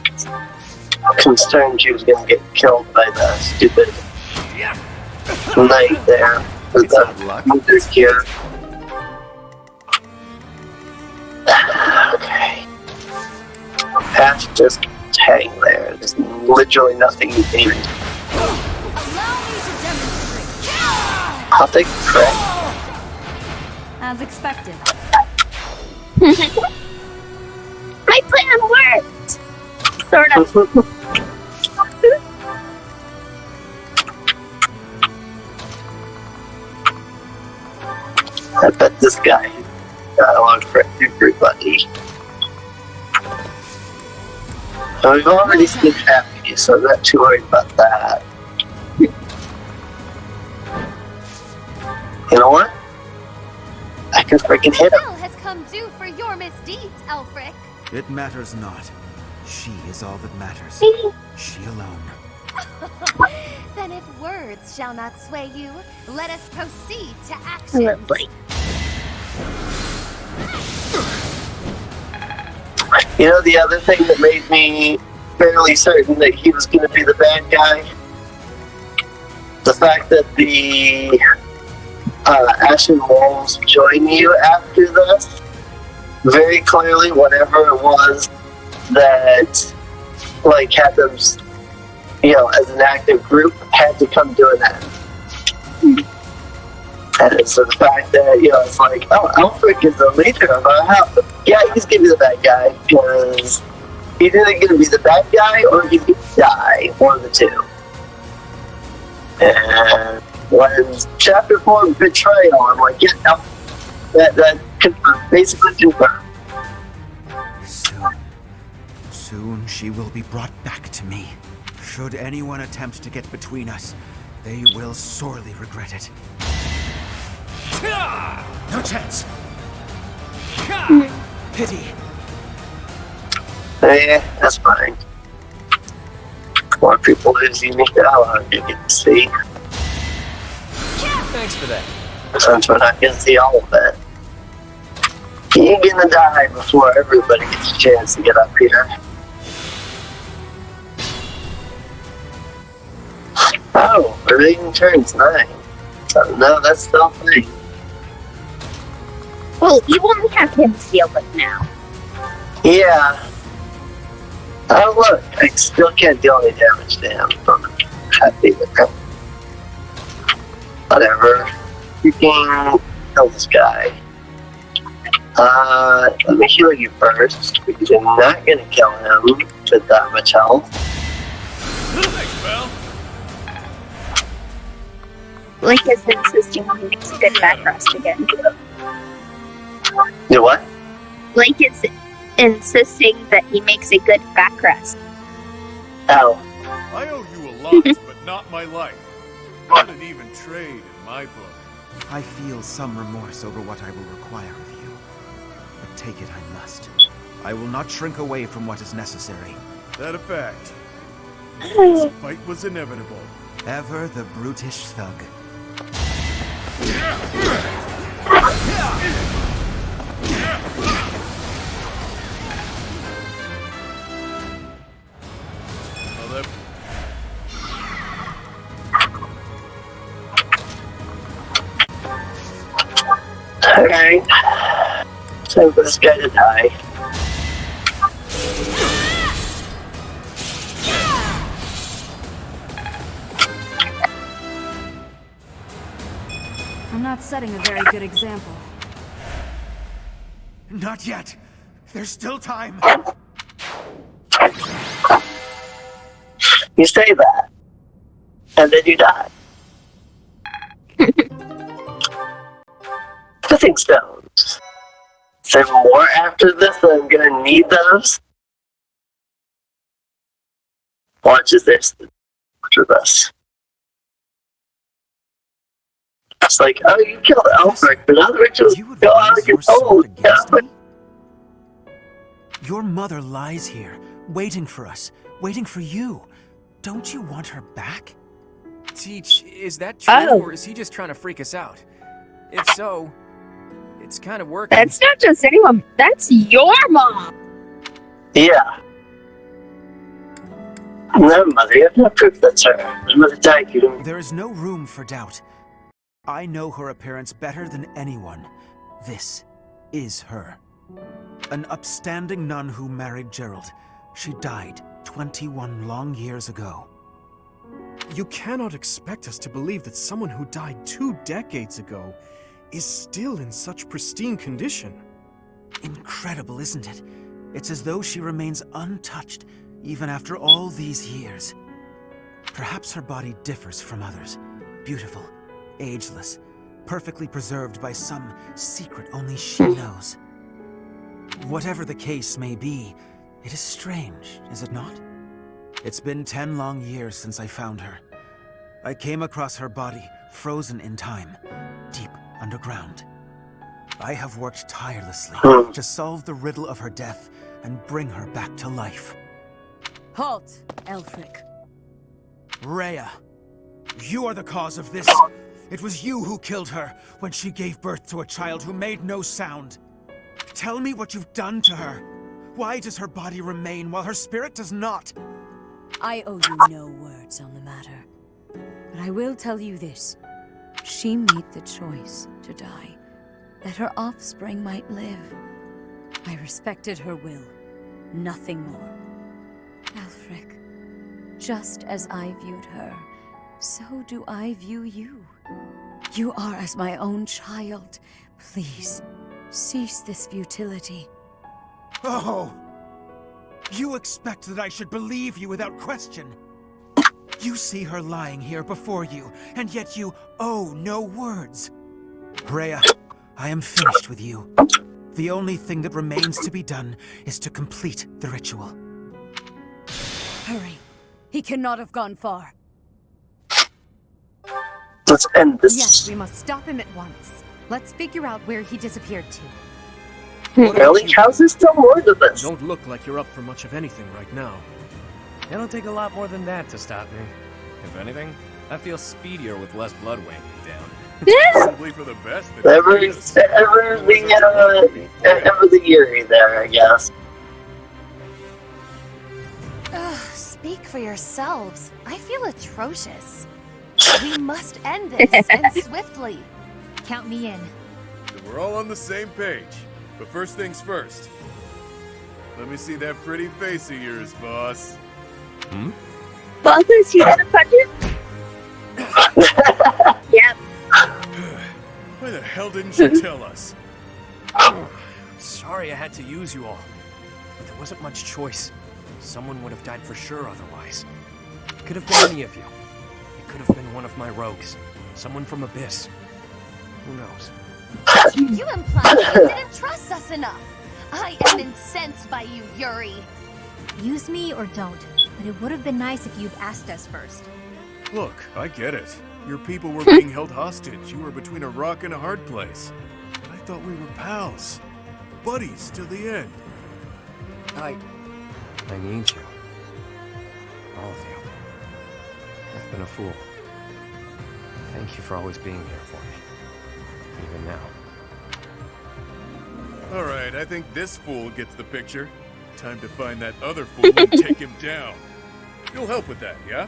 Speaker 1: concerned she was going to get killed by the stupid knight there with the mother gear. Okay. Have to just hang there. There's literally nothing you can even do.
Speaker 3: Allow me to demonstrate.
Speaker 1: I'll take the credit.
Speaker 3: As expected.
Speaker 2: My plan worked! Sort of.
Speaker 1: I bet this guy got along for everybody. So we've already seen Happy, so I'm not too worried about that. You know what? I can freaking hit him.
Speaker 3: Bill has come due for your misdeeds, Elfric.
Speaker 6: It matters not. She is all that matters. She alone.
Speaker 3: Then if words shall not sway you, let us proceed to action.
Speaker 2: Lovely.
Speaker 1: You know the other thing that made me fairly certain that he was going to be the bad guy? The fact that the Ashen Wolves join you after this. Very clearly, whatever it was that like had them, you know, as an active group, had to come to an end. And so the fact that, you know, it's like, oh, Elfric is the leader of our house. Yeah, he's gonna be the bad guy, because he's either gonna be the bad guy or he's gonna die, one of the two. And when Chapter 4 Betrayal, I'm like, yeah, no, that basically confirmed.
Speaker 6: Soon she will be brought back to me. Should anyone attempt to get between us, they will sorely regret it. No chance. Pity.
Speaker 1: Yeah, that's fine. More people lose unique dialogue you get to see.
Speaker 5: Thanks for that.
Speaker 1: Since we're not gonna see all of it. He ain't gonna die before everybody gets a chance to get up here. Oh, everything turns 9. So no, that's still fine.
Speaker 2: Well, you only have him to deal with now.
Speaker 1: Yeah. Oh look, I still can't deal any damage to him. I'm happy with him. Whatever. You can kill this guy. Let me heal you first, because you're not gonna kill him with that much health.
Speaker 4: Thanks, Belle.
Speaker 2: Link is insisting he makes a good back rest again.
Speaker 1: You what?
Speaker 2: Link is insisting that he makes a good back rest.
Speaker 1: Oh.
Speaker 4: I owe you a lot, but not my life. Not an even trade in my book.
Speaker 6: I feel some remorse over what I will require of you. But take it I must. I will not shrink away from what is necessary.
Speaker 4: That a fact. This fight was inevitable.
Speaker 6: Ever the brutish thug.
Speaker 4: Well, that...
Speaker 1: Alright. Time for this guy to die.
Speaker 3: I'm not setting a very good example.
Speaker 6: Not yet. There's still time.
Speaker 1: You say that, and then you die. Nothing stones. Is there more after this that I'm gonna need those? Watch as this after this. It's like, oh, you killed Elfric, but now the rituals
Speaker 6: You would
Speaker 1: go out of
Speaker 6: raise your
Speaker 1: control.
Speaker 6: sword against me? Your mother lies here, waiting for us, waiting for you. Don't you want her back?
Speaker 5: Teach, is that true, or is he just trying to freak us out? If so, it's kind of working.
Speaker 2: That's not just anyone. That's your mom.
Speaker 1: Yeah. No, Mother, you have no proof that's her. My mother died, you don't...
Speaker 6: There is no room for doubt. I know her appearance better than anyone. This is her. An upstanding nun who married Gerald. She died 21 long years ago.
Speaker 4: You cannot expect us to believe that someone who died 2 decades ago is still in such pristine condition.
Speaker 6: Incredible, isn't it? It's as though she remains untouched, even after all these years. Perhaps her body differs from others. Beautiful, ageless, perfectly preserved by some secret only she knows. Whatever the case may be, it is strange, is it not? It's been 10 long years since I found her. I came across her body, frozen in time, deep underground. I have worked tirelessly to solve the riddle of her death and bring her back to life.
Speaker 7: Halt, Elfric.
Speaker 6: Rhea, you are the cause of this. It was you who killed her when she gave birth to a child who made no sound. Tell me what you've done to her. Why does her body remain while her spirit does not?
Speaker 7: I owe you no words on the matter. But I will tell you this. She made the choice to die, that her offspring might live. I respected her will, nothing more. Elfric, just as I viewed her, so do I view you. You are as my own child. Please, cease this futility.
Speaker 6: Oh! You expect that I should believe you without question? You see her lying here before you, and yet you owe no words. Rhea, I am finished with you. The only thing that remains to be done is to complete the ritual.
Speaker 7: Hurry. He cannot have gone far.
Speaker 1: Let's end this.
Speaker 3: Yes, we must stop him at once. Let's figure out where he disappeared to.
Speaker 1: Really? How's there still more to this?
Speaker 4: You don't look like you're up for much of anything right now.
Speaker 8: It'll take a lot more than that to stop me. If anything, I feel speedier with less blood weighing me down.
Speaker 10: Probably for the best.
Speaker 1: Ever the eerie there, I guess.
Speaker 3: Speak for yourselves. I feel atrocious. We must end this, and swiftly.
Speaker 9: Count me in.
Speaker 10: We're all on the same page. But first things first. Let me see that pretty face of yours, boss.
Speaker 2: Both is you gonna punch him? Yep.
Speaker 10: Why the hell didn't you tell us?
Speaker 5: Sorry I had to use you all, but there wasn't much choice. Someone would have died for sure otherwise. It could have been any of you. It could have been one of my rogues. Someone from Abyss. Who knows?
Speaker 3: You implied that you didn't trust us enough. I am incensed by you, Yuri.
Speaker 9: Use me or don't, but it would have been nice if you'd asked us first.
Speaker 10: Look, I get it. Your people were being held hostage. You were between a rock and a hard place. But I thought we were pals. Buddies till the end.
Speaker 8: I need you. All of you. I've been a fool. Thank you for always being here for me. Even now.
Speaker 10: Alright, I think this fool gets the picture. Time to find that other fool and take him down. You'll help with that, yeah?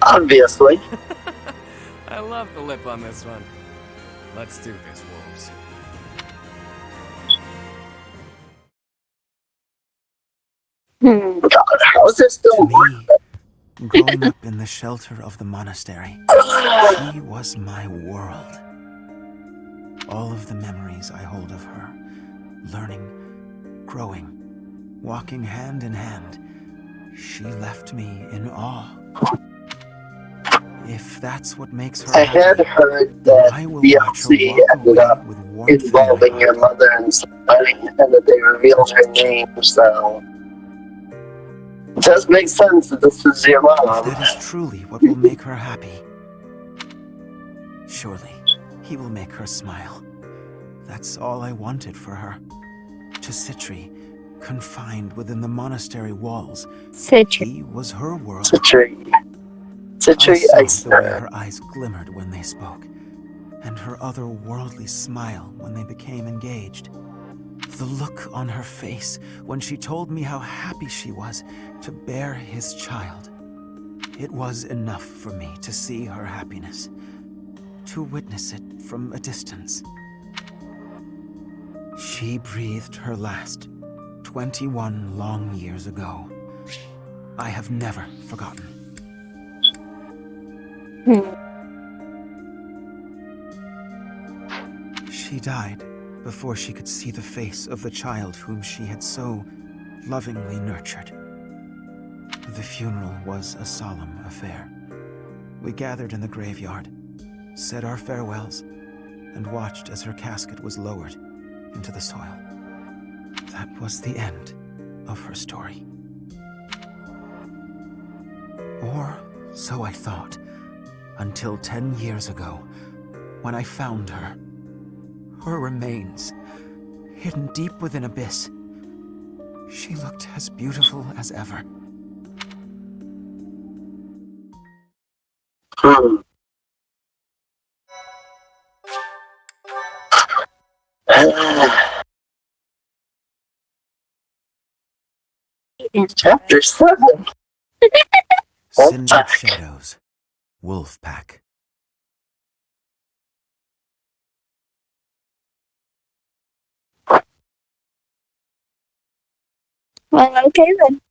Speaker 1: Obviously.
Speaker 8: I love the lip on this one. Let's do this, wolves.
Speaker 1: God, how is there still
Speaker 6: To
Speaker 1: more?
Speaker 6: me, growing up in the shelter of the monastery, she was my world. All of the memories I hold of her, learning, growing, walking hand in hand, she left me in awe. If that's what makes her
Speaker 1: I had
Speaker 6: happy,
Speaker 1: heard that
Speaker 6: I will watch her
Speaker 1: DLC
Speaker 6: walk
Speaker 1: ended
Speaker 6: away
Speaker 1: up
Speaker 6: with warmth in my
Speaker 1: involving your
Speaker 6: heart.
Speaker 1: mother and somebody, and that they revealed her name, so... It does make sense that this is your
Speaker 6: If
Speaker 1: mom.
Speaker 6: that is truly what will make her happy, surely he will make her smile. That's all I wanted for her. to Citri, confined within the monastery walls.
Speaker 2: Citri.
Speaker 6: He was her world.
Speaker 1: Citri.
Speaker 6: I
Speaker 1: Citri,
Speaker 6: saw the way her eyes glimmered when they spoke, and her otherworldly smile when they became engaged. The look on her face when she told me how happy she was to bear his child. It was enough for me to see her happiness, to witness it from a distance. She breathed her last 21 long years ago. I have never forgotten. She died before she could see the face of the child whom she had so lovingly nurtured. The funeral was a solemn affair. We gathered in the graveyard, said our farewells, and watched as her casket was lowered into the soil. That was the end of her story. Or so I thought, until 10 years ago, when I found her. Her remains, hidden deep within abyss. She looked as beautiful as ever.
Speaker 1: Chapter 7.
Speaker 6: Cindered Shadows. Wolf Pack.
Speaker 2: Well, okay then.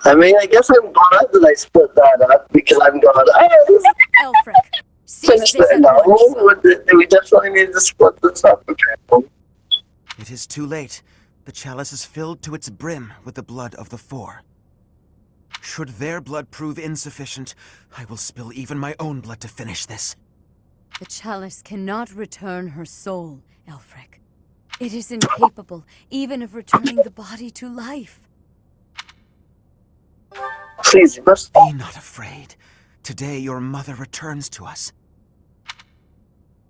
Speaker 1: I mean, I guess I'm glad that I split that up because I'm going, oh,
Speaker 7: Elfric,
Speaker 1: finish
Speaker 7: cease this
Speaker 1: that
Speaker 7: at
Speaker 1: now.
Speaker 7: once.
Speaker 1: We definitely need to split this up, okay?
Speaker 6: It is too late. The chalice is filled to its brim with the blood of the four. Should their blood prove insufficient, I will spill even my own blood to finish this.
Speaker 7: The chalice cannot return her soul, Elfric. It is incapable even of returning the body to life.
Speaker 1: Please, you must
Speaker 6: Be not afraid. Today your mother returns to us.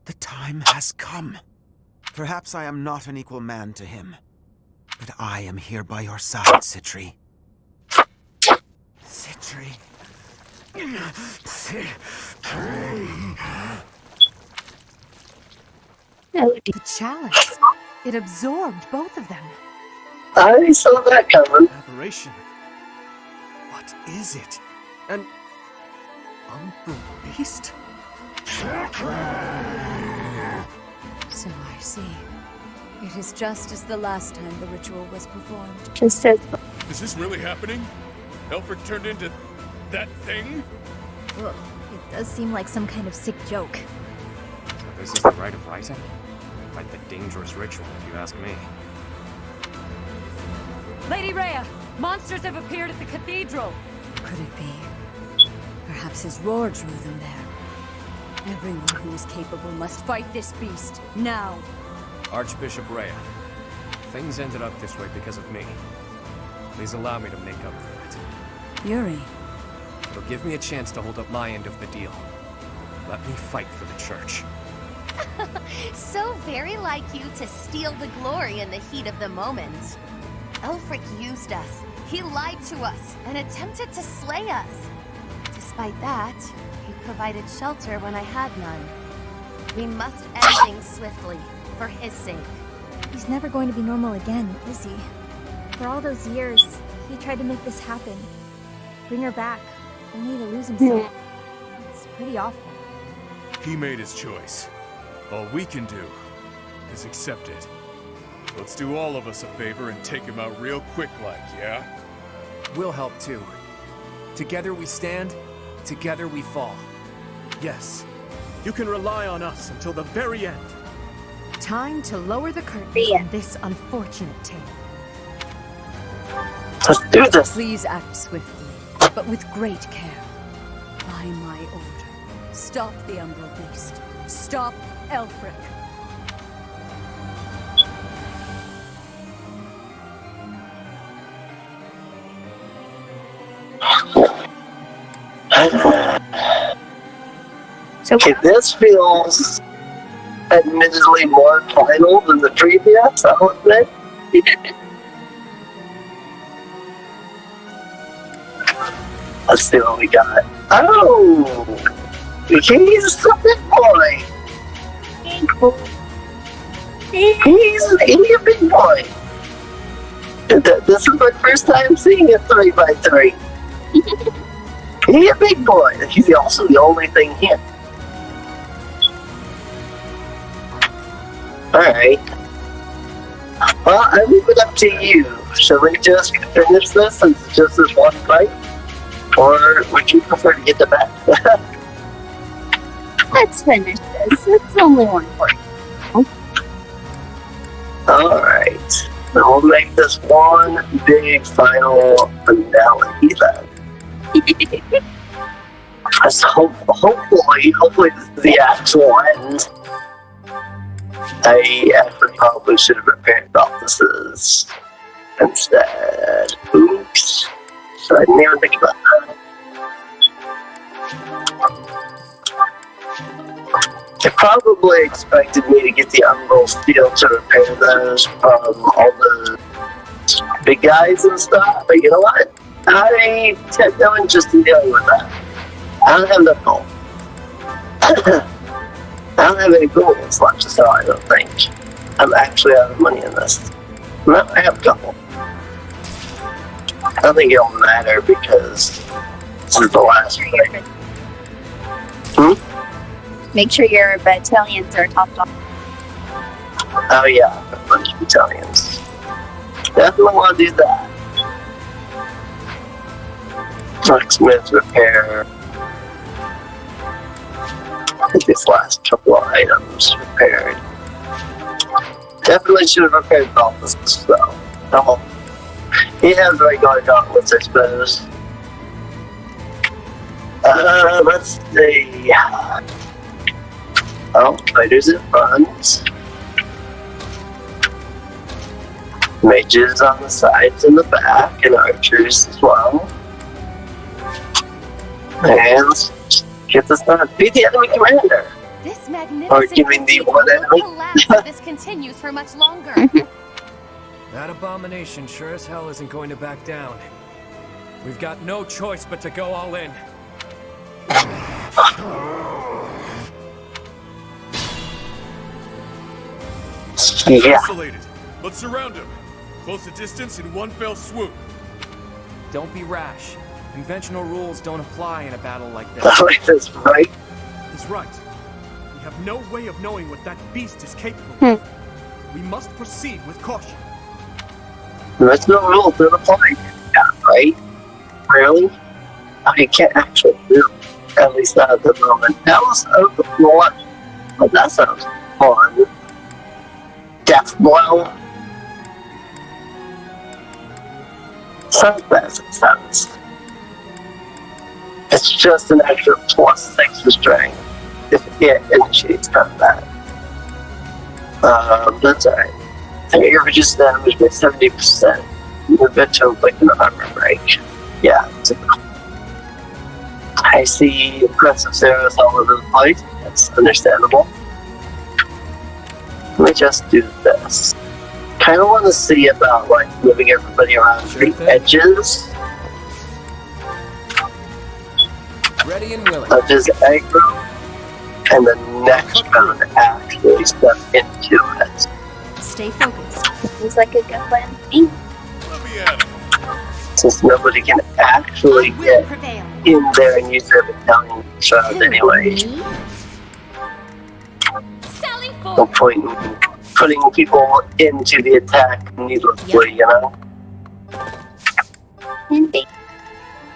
Speaker 6: The time has come. Perhaps I am not an equal man to him, but I am here by your side, Citri. Citri.
Speaker 7: The chalice. It absorbed both of them.
Speaker 1: I saw that coming.
Speaker 4: Aberration. What is it? An umbral beast?
Speaker 7: So I see. It is just as the last time the ritual was performed.
Speaker 2: Just as
Speaker 10: Is this really happening? Elfric turned into that thing?
Speaker 9: Ugh, it does seem like some kind of sick joke.
Speaker 8: So this is the rite of rising? Quite the dangerous ritual, if you ask me.
Speaker 7: Lady Rhea, monsters have appeared at the cathedral. Could it be? Perhaps his roar drew them there. Everyone who is capable must fight this beast, now.
Speaker 8: Archbishop Rhea, things ended up this way because of me. Please allow me to make up for it.
Speaker 7: Yuri,
Speaker 8: It'll give me a chance to hold up my end of the deal. Let me fight for the church.
Speaker 3: So very like you to steal the glory in the heat of the moment. Elfric used us. He lied to us and attempted to slay us. Despite that, he provided shelter when I had none. We must end things swiftly, for his sake.
Speaker 9: He's never going to be normal again, is he? For all those years, he tried to make this happen. Bring her back, only to lose himself. It's pretty awful.
Speaker 10: He made his choice. All we can do is accept it. Let's do all of us a favor and take him out real quick like, yeah?
Speaker 5: We'll help too. Together we stand, together we fall.
Speaker 4: Yes. You can rely on us until the very end.
Speaker 11: Time to lower the curtain
Speaker 2: Yeah.
Speaker 11: on this unfortunate tale.
Speaker 1: Let's do this.
Speaker 7: please act swiftly, but with great care. By my order, stop the umbral beast. Stop Elfric.
Speaker 2: so
Speaker 1: Okay, this feels admittedly more final than the previous, I'll admit. Let's see what we got. Oh! He's the big boy! He's a big boy! This is my first time seeing a 3x3. He's a big boy. He's also the only thing here. Alright. Well, I leave it up to you. Shall we just finish this since it's just this one fight? Or would you prefer to get to bed?
Speaker 2: Let's finish this. It's only one point.
Speaker 1: Alright. Then we'll make this one big final finale then. So hopefully this is the actual end. I actually probably should have repaired Balthus's instead. Oops. So I didn't even think about that. They probably expected me to get the unrolled steel to repair those from all the big guys and stuff, but you know what? I had no interest in dealing with that. I don't have enough gold. I don't have any gold left to sell, I don't think. I'm actually out of money in this. No, I have a couple. I don't think it'll matter because this is the last fight.
Speaker 2: Make sure your battalions are topped off.
Speaker 1: Oh yeah, a bunch of battalions. Definitely want to do that. Blacksmith repair. Get these last couple of items repaired. Definitely should have repaired Balthus though. Oh, he has regular gauntlets, I suppose. Let's see. Oh, fighters in front. Mages on the sides and the back, and archers as well. And let's just get this done. Beat the enemy commander!
Speaker 3: This
Speaker 1: Or
Speaker 3: magnificent
Speaker 1: giving the
Speaker 3: cathedral
Speaker 1: one
Speaker 3: will
Speaker 1: enemy.
Speaker 3: collapse if this continues for much longer.
Speaker 8: That abomination sure as hell isn't going to back down. We've got no choice but to go all in.
Speaker 1: Yeah.
Speaker 10: Isolated. Let's surround him. Close the distance in one fell swoop.
Speaker 5: Don't be rash. Conventional rules don't apply in a battle like this.
Speaker 1: Like this, right?
Speaker 4: He's right. We have no way of knowing what that beast is capable of. We must proceed with caution.
Speaker 1: There's no rules that apply. Yeah, right? Really? Oh, you can't actually do it. At least not at the moment. That was what? Well, that sounds fun. Death blow. Sounds bad as it sounds. It's just an extra +6 for strength if it initiates combat. That's alright. And it reduces damage by 70%. A bit to like an armor break. Yeah, typical. I see impressive arrows all over the place. That's understandable. Let me just do this. Kind of want to see about like moving everybody around the edges
Speaker 5: Ready and willing.
Speaker 1: of his aggro, and the next round actually step into it.
Speaker 11: Stay focused.
Speaker 2: Seems like a good plan to me.
Speaker 10: Let me at him.
Speaker 1: Since nobody can actually get
Speaker 11: Prevail.
Speaker 1: in there and use their battalion shroud anyway.
Speaker 3: Sally
Speaker 1: No
Speaker 3: forth!
Speaker 1: point in putting people into the attack needlessly, you know?
Speaker 2: Indeed.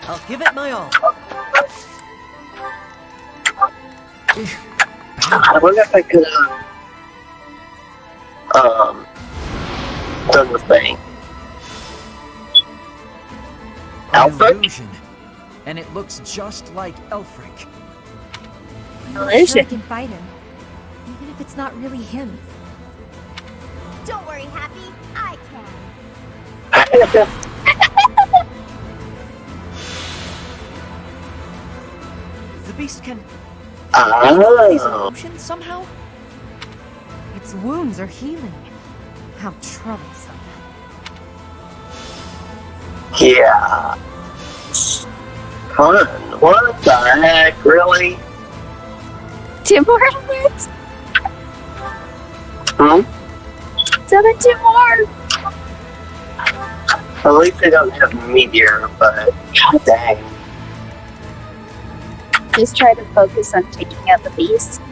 Speaker 11: I'll give it my all.
Speaker 1: I wonder if I could have done the thing.
Speaker 5: An
Speaker 1: Alfred?
Speaker 5: illusion. And it looks just like Elfric.
Speaker 9: I'm not
Speaker 2: Illusion.
Speaker 9: sure I can fight him, even if it's not really him.
Speaker 3: Don't worry, Happy. I can.
Speaker 11: The beast can these
Speaker 1: Oh.
Speaker 11: illusions somehow? Its wounds are healing. How troublesome.
Speaker 1: Yeah. Fun. What the heck, really?
Speaker 2: 2 more helmets? So then 2 more!
Speaker 1: At least they don't have meteor, but god dang.
Speaker 2: Just try to focus on taking out the beast.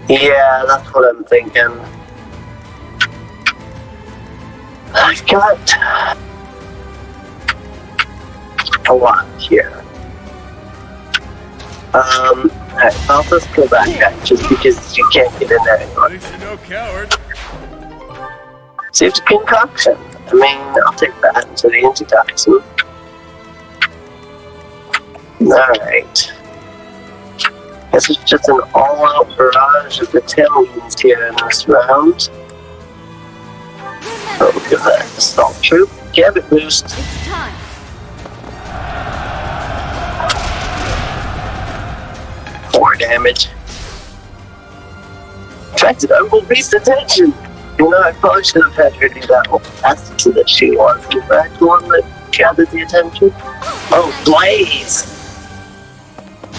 Speaker 1: Yeah, that's what I'm thinking. I've got a lot here. Alright, I'll just go back just because you can't get in there anymore.
Speaker 10: At least you're no coward.
Speaker 1: Saved a concoction. I mean, I'll take that into the antitoxin. Alright. Guess it's just an all-out barrage of battalions here in this round. Oh, look at that. Assault troop. Gambit boost.
Speaker 3: It's time.
Speaker 1: 4 damage. Attracted Uncle Beast's attention. You know, I probably should have had her do that one faster that she was. In fact, the one that gathered the attention. Oh, Blaze!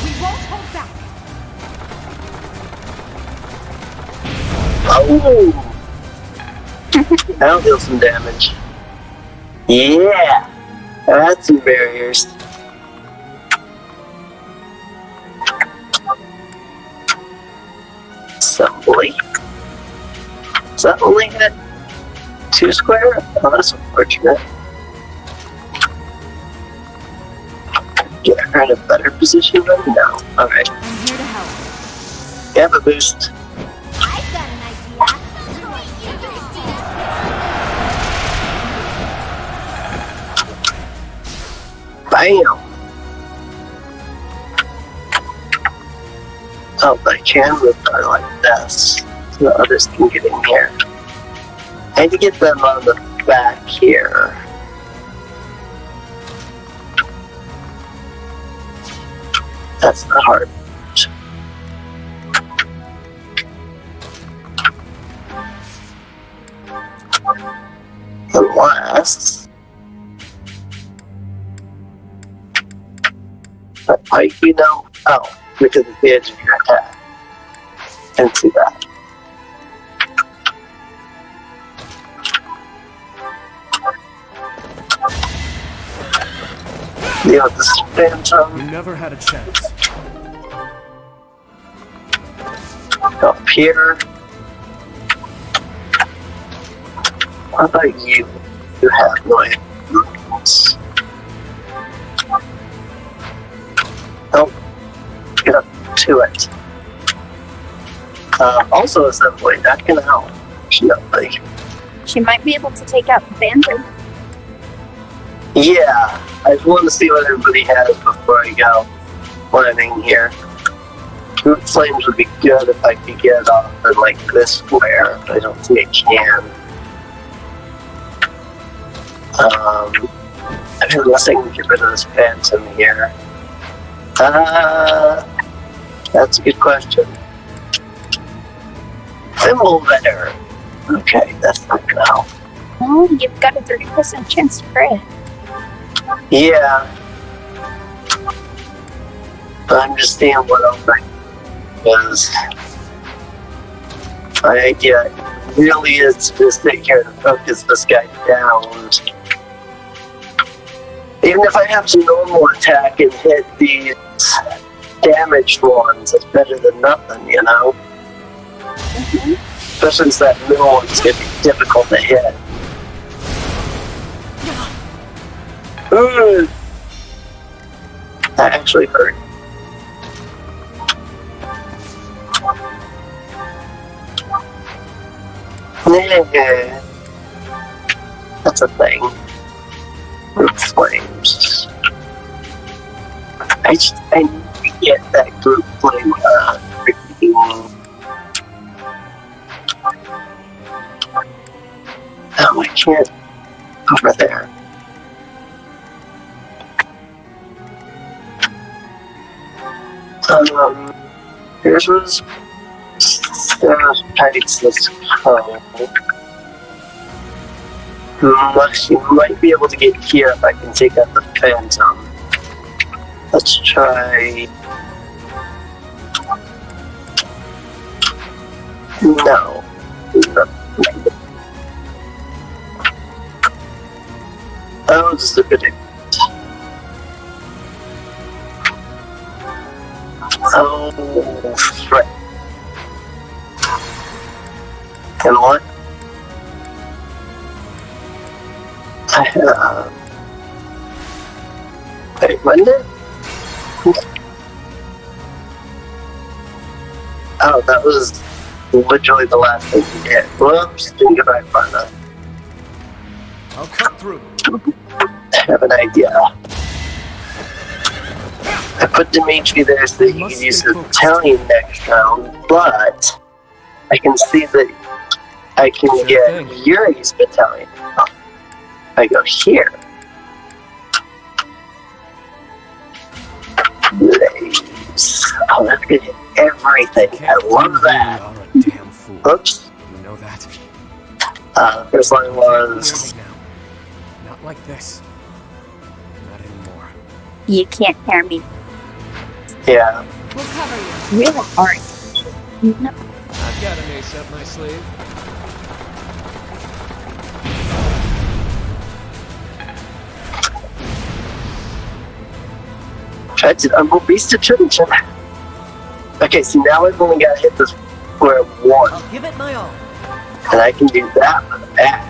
Speaker 3: We won't hold back.
Speaker 1: Oh! That'll deal some damage. Yeah! That's some barriers. Assembly. Does that only hit 2 square? Oh, that's unfortunate. Get her in a better position than now. Alright.
Speaker 3: I'm here to help.
Speaker 1: Gambit boost.
Speaker 3: I've got an
Speaker 1: Bam! Oh, but I can move her like this, so the others can get in here. I need to get them on the back here. That's the hard part. Unless that might be no. Oh, because it's the edge of your attack. Can't see that. Deal with this phantom.
Speaker 4: You never had a chance.
Speaker 1: Up here. How about you? You have no influence. Oh, get up to it. Also assembly, that can help. Definitely.
Speaker 2: She might be able to take out the phantom.
Speaker 1: Yeah, I just want to see what everybody has before I go planning here. Root flames would be good if I could get off in like this square, but I don't think I can. Unless I can get rid of this phantom here. That's a good question. Thimble better. Okay, that's not gonna help.
Speaker 2: Well, you've got a 30% chance to crit.
Speaker 1: Yeah. But I'm just seeing what else I can, because my idea really is to just sit here and focus this guy down. Even if I have to normal attack and hit these damaged ones, it's better than nothing, you know? Especially since that middle one's gonna be difficult to hit. Ooh. That actually hurt. Yeah. That's a thing. Group flames. I need to get that group flame freaking. Oh, I can't. Over there. Here's was Sarah's Pikes this code. You might be able to get here if I can take out the Phantom. Let's try... No. Oh, this is a good idea. Oh, frick. And what? I have... Wait, when did? Oh, that was literally the last thing we did. Whoops, didn't get back far enough.
Speaker 10: I'll cut through.
Speaker 1: I have an idea. I put Dimitri there so that he can use his Italian next round, but I can see that I can get Yuri's battalion. I go here. Blaze. Oh, that's gonna hit everything. I love that.
Speaker 8: You're a damn fool.
Speaker 1: Oops.
Speaker 8: You know that?
Speaker 1: First line was...
Speaker 8: Not like this. Not anymore.
Speaker 2: You can't hear me.
Speaker 1: Yeah.
Speaker 11: We'll cover you.
Speaker 2: Really hard. No.
Speaker 8: I've got an ace up my sleeve.
Speaker 1: I did unbeast attention. Okay, so now I've only got to hit this square one.
Speaker 11: I'll give it my all.
Speaker 1: And I can do that with that.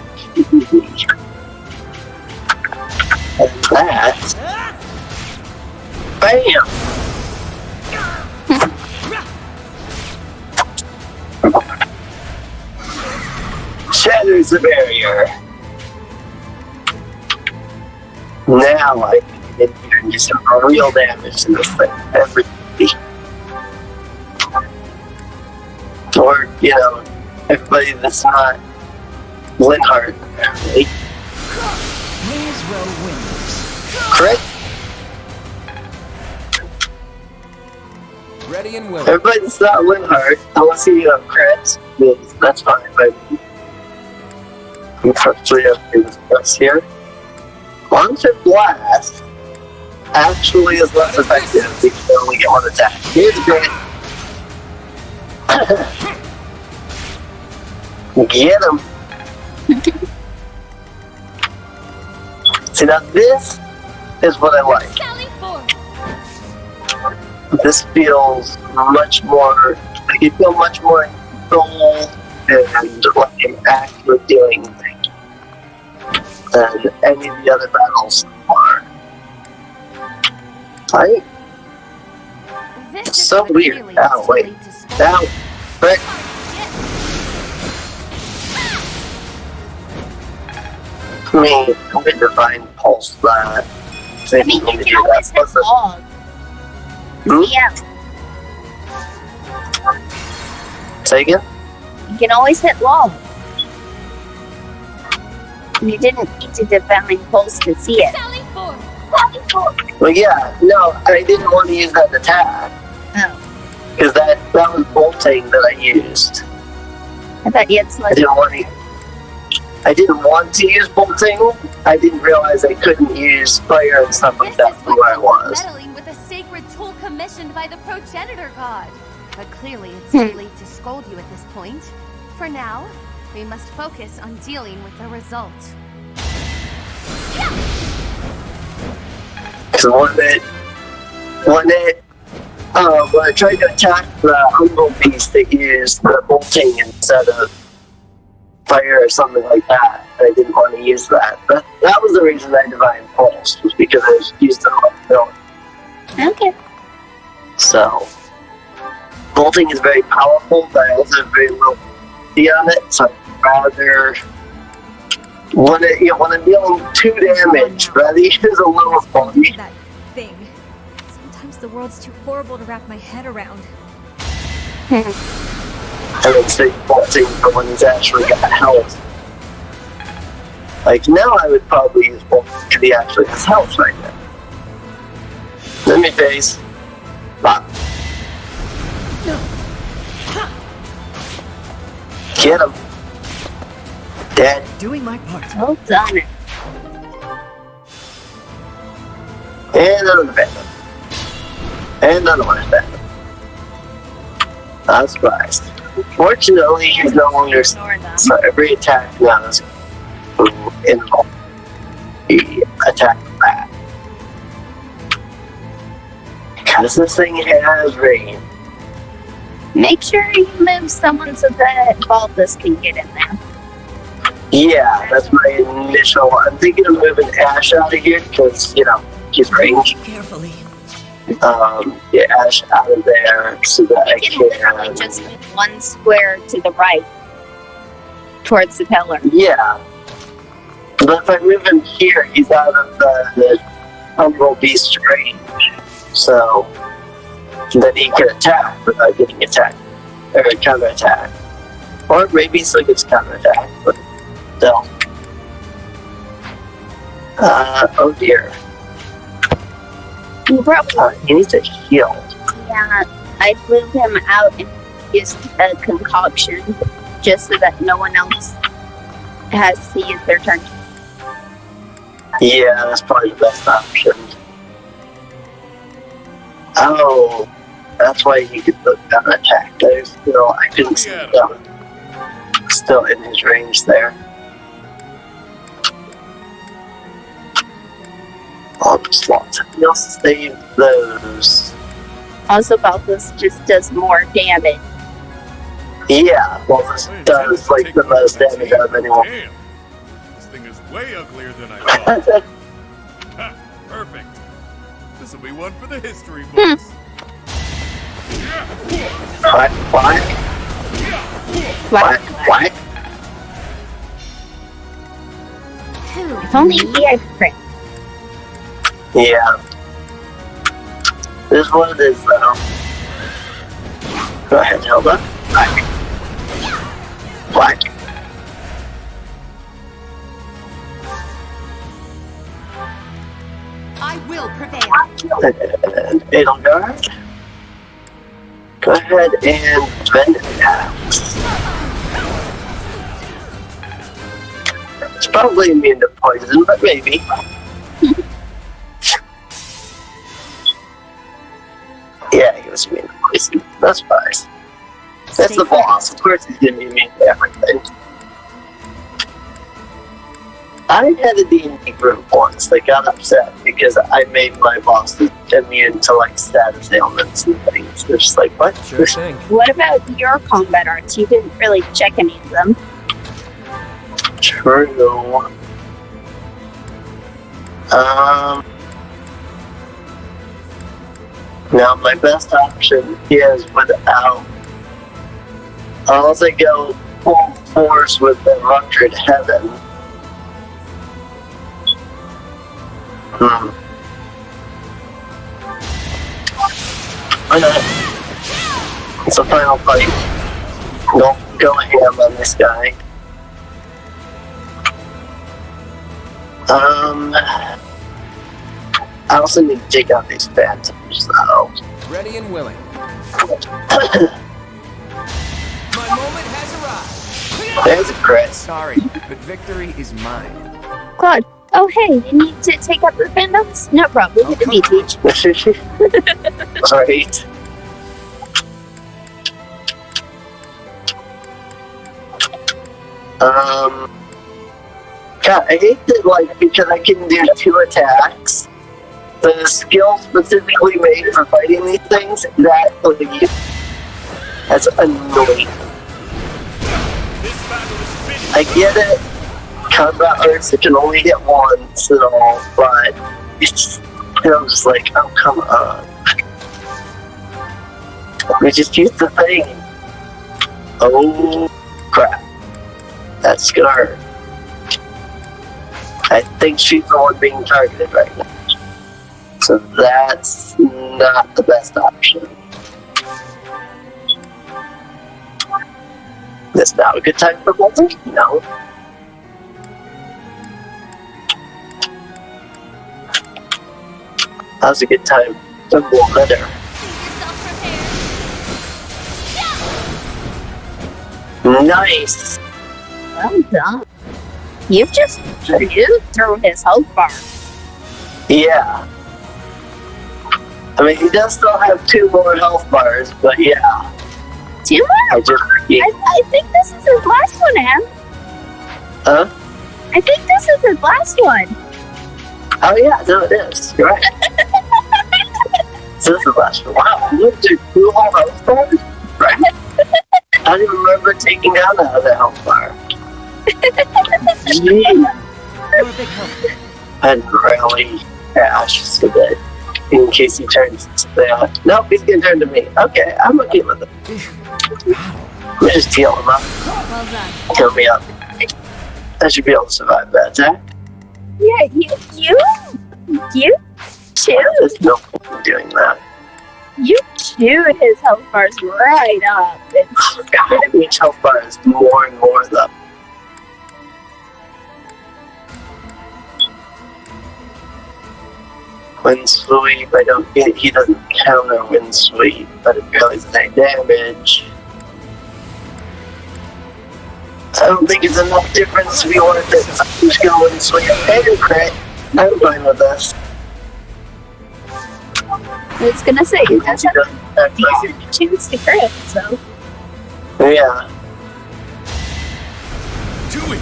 Speaker 1: And that. Bam! Shatters the barrier. Now I can get in here and do some real damage to this thing. Everybody. Or, you know, everybody that's not Linhardt, apparently.
Speaker 5: May as well win this.
Speaker 1: Crit?
Speaker 8: Ready and willing.
Speaker 1: Everybody that's not Linhardt, unless you have crits, yes, that's fine, but I'm perfectly okay with this here. Launcher Blast actually is less effective because you only get one attack. Here's great. Get him. See, now this is what I like.
Speaker 3: Sally forth.
Speaker 1: This feels much more, like you feel much more in control and like I'm actually doing things than any of the other battles so far. Right?
Speaker 3: This
Speaker 1: It's
Speaker 3: is
Speaker 1: so weird.
Speaker 3: really
Speaker 1: Ow, wait.
Speaker 3: silly to scold.
Speaker 1: Ow, frick. I mean, I'm gonna Divine Pulse that.
Speaker 2: I mean, you can always hit log.
Speaker 1: Hmm?
Speaker 2: Yeah,
Speaker 1: Say again?
Speaker 2: you can always hit log. You didn't need to Divine Pulse to see it.
Speaker 3: Sally forth.
Speaker 1: Well, yeah, no, I didn't want to use that attack.
Speaker 2: Oh,
Speaker 1: Because that was bolting that I used.
Speaker 2: I thought you had
Speaker 1: I
Speaker 2: select.
Speaker 1: didn't want to use bolting. I didn't realize I couldn't use fire and stuff like
Speaker 3: This
Speaker 1: that
Speaker 3: is
Speaker 1: from where I
Speaker 3: what
Speaker 1: was.
Speaker 3: meddling with a sacred tool commissioned by the progenitor god. But clearly it's too late to scold you at this point. For now, we must focus on dealing with the result.
Speaker 1: Because when I tried to attack the Humble Beast, they used the bolting instead of fire or something like that. And I didn't want to use that. But that was the reason I Divine Pulse, was because I used the ability.
Speaker 2: Okay.
Speaker 1: So, bolting is very powerful, but I also have very little D on it, so I'd rather... When I'm dealing 2 damage, rather use a lower quality.
Speaker 9: That thing. Sometimes the world's too horrible to wrap my head around.
Speaker 1: And then say bolting for when he's actually got health. Like, now I would probably use bolting because he actually has health right now. Let me face. Bop. Get him. Dead.
Speaker 11: Doing my part.
Speaker 2: Well done.
Speaker 1: And another bandit. And another one is bandit. Not surprised. Fortunately, he's no longer
Speaker 2: Ignore them.
Speaker 1: so every attack now is involved. He attacked back. Because this thing has range.
Speaker 2: Make sure you move someone so that Baldus can get in there.
Speaker 1: Yeah, that's my initial. I'm thinking of moving Ash out of here because, you know, he's range.
Speaker 11: Carefully.
Speaker 1: Get Ash out of there so that I
Speaker 2: You can literally
Speaker 1: can.
Speaker 2: just move one square to the right towards the pillar.
Speaker 1: Yeah. But if I move him here, he's out of the Umbral Beast range. So then he can attack without getting attacked. Or counterattack. Or maybe he still gets counterattack, but still. Oh dear.
Speaker 2: He probably,
Speaker 1: He needs a heal.
Speaker 2: yeah, I'd move him out and use a concoction just so that no one else has to use their turn.
Speaker 1: Yeah, that's probably the best option. Oh, that's why he could look down and attack. There's still, I couldn't see him. Still in his range there. I'll just want something else to save those.
Speaker 2: Also, Baldus just does more damage.
Speaker 1: Yeah, well, this does like the most damage out of anyone.
Speaker 10: Damn. This thing is way uglier than I thought. Ha, perfect. This will be one for the history books.
Speaker 1: What?
Speaker 2: If only he had crit.
Speaker 1: Yeah. This is what it is, though. Go ahead, Hilda. Black.
Speaker 3: I will prevail.
Speaker 1: And Edelgard. Go ahead and bend it down. It's probably immune to poison, but maybe. Yeah, he was immune to poison. That's fine. That's the boss. Of course he's gonna be immune to everything. I had a D&D group once that got upset because I made my boss immune to like status ailments and things. They're just like, what?
Speaker 8: Sure thing.
Speaker 2: What about your combat arts? You didn't really check any of them.
Speaker 1: True. Now my best option is without. I'll also go full force with the Ruptured Heaven. Why not? It's a final fight. Don't go ham on this guy. I also need to take out these phantoms, though.
Speaker 8: Ready and willing. My moment has arrived.
Speaker 1: There's a crit.
Speaker 8: Sorry, but victory is mine.
Speaker 2: Claude. Oh, hey, you need to take up the fandoms? No problem. Hit the beat, Teach.
Speaker 1: Alright. God, I hate that, like, because I can do 2 attacks. The skill specifically made for fighting these things is actually that's annoying. I get it. Combat arts, it can only hit once and all, but it's just, I'm just like, oh, come on. We just used the thing. Oh, crap. That's gonna hurt. I think she's the one being targeted right now. So that's not the best option. Is now a good time for Walter? No. Now's a good time to Walter. Nice!
Speaker 2: Well done. You've just chewed through his health bar.
Speaker 1: Yeah. I mean, he does still have 2 more health bars, but yeah.
Speaker 2: 2 more? I think this is his last one, Anne.
Speaker 1: Huh?
Speaker 2: I think this is his last one.
Speaker 1: Oh yeah, no it is. You're right. This is the last one. Wow, I went to 2 whole health bars? Right. I don't even remember taking out another health bar. Gee.
Speaker 11: You're a big help.
Speaker 1: I'm really Ash today. In case he turns to that. Nope, he's gonna turn to me. Okay, I'm okay with it. Let me just heal him up.
Speaker 7: Well done.
Speaker 1: Heal me up. I should be able to survive that attack.
Speaker 2: Yeah, you chewed.
Speaker 1: There's no point in doing that.
Speaker 2: You chewed his health bars right up.
Speaker 1: God, each health bar is more and more though. Wind sweep, he doesn't counter wind sweep, but it barely does any damage. I don't think it's enough difference to be worth it. I'm just gonna wind sweep and crit. I'm fine with this.
Speaker 2: I was gonna say, that's a decent chance to crit, so.
Speaker 1: Yeah.
Speaker 10: Too weak.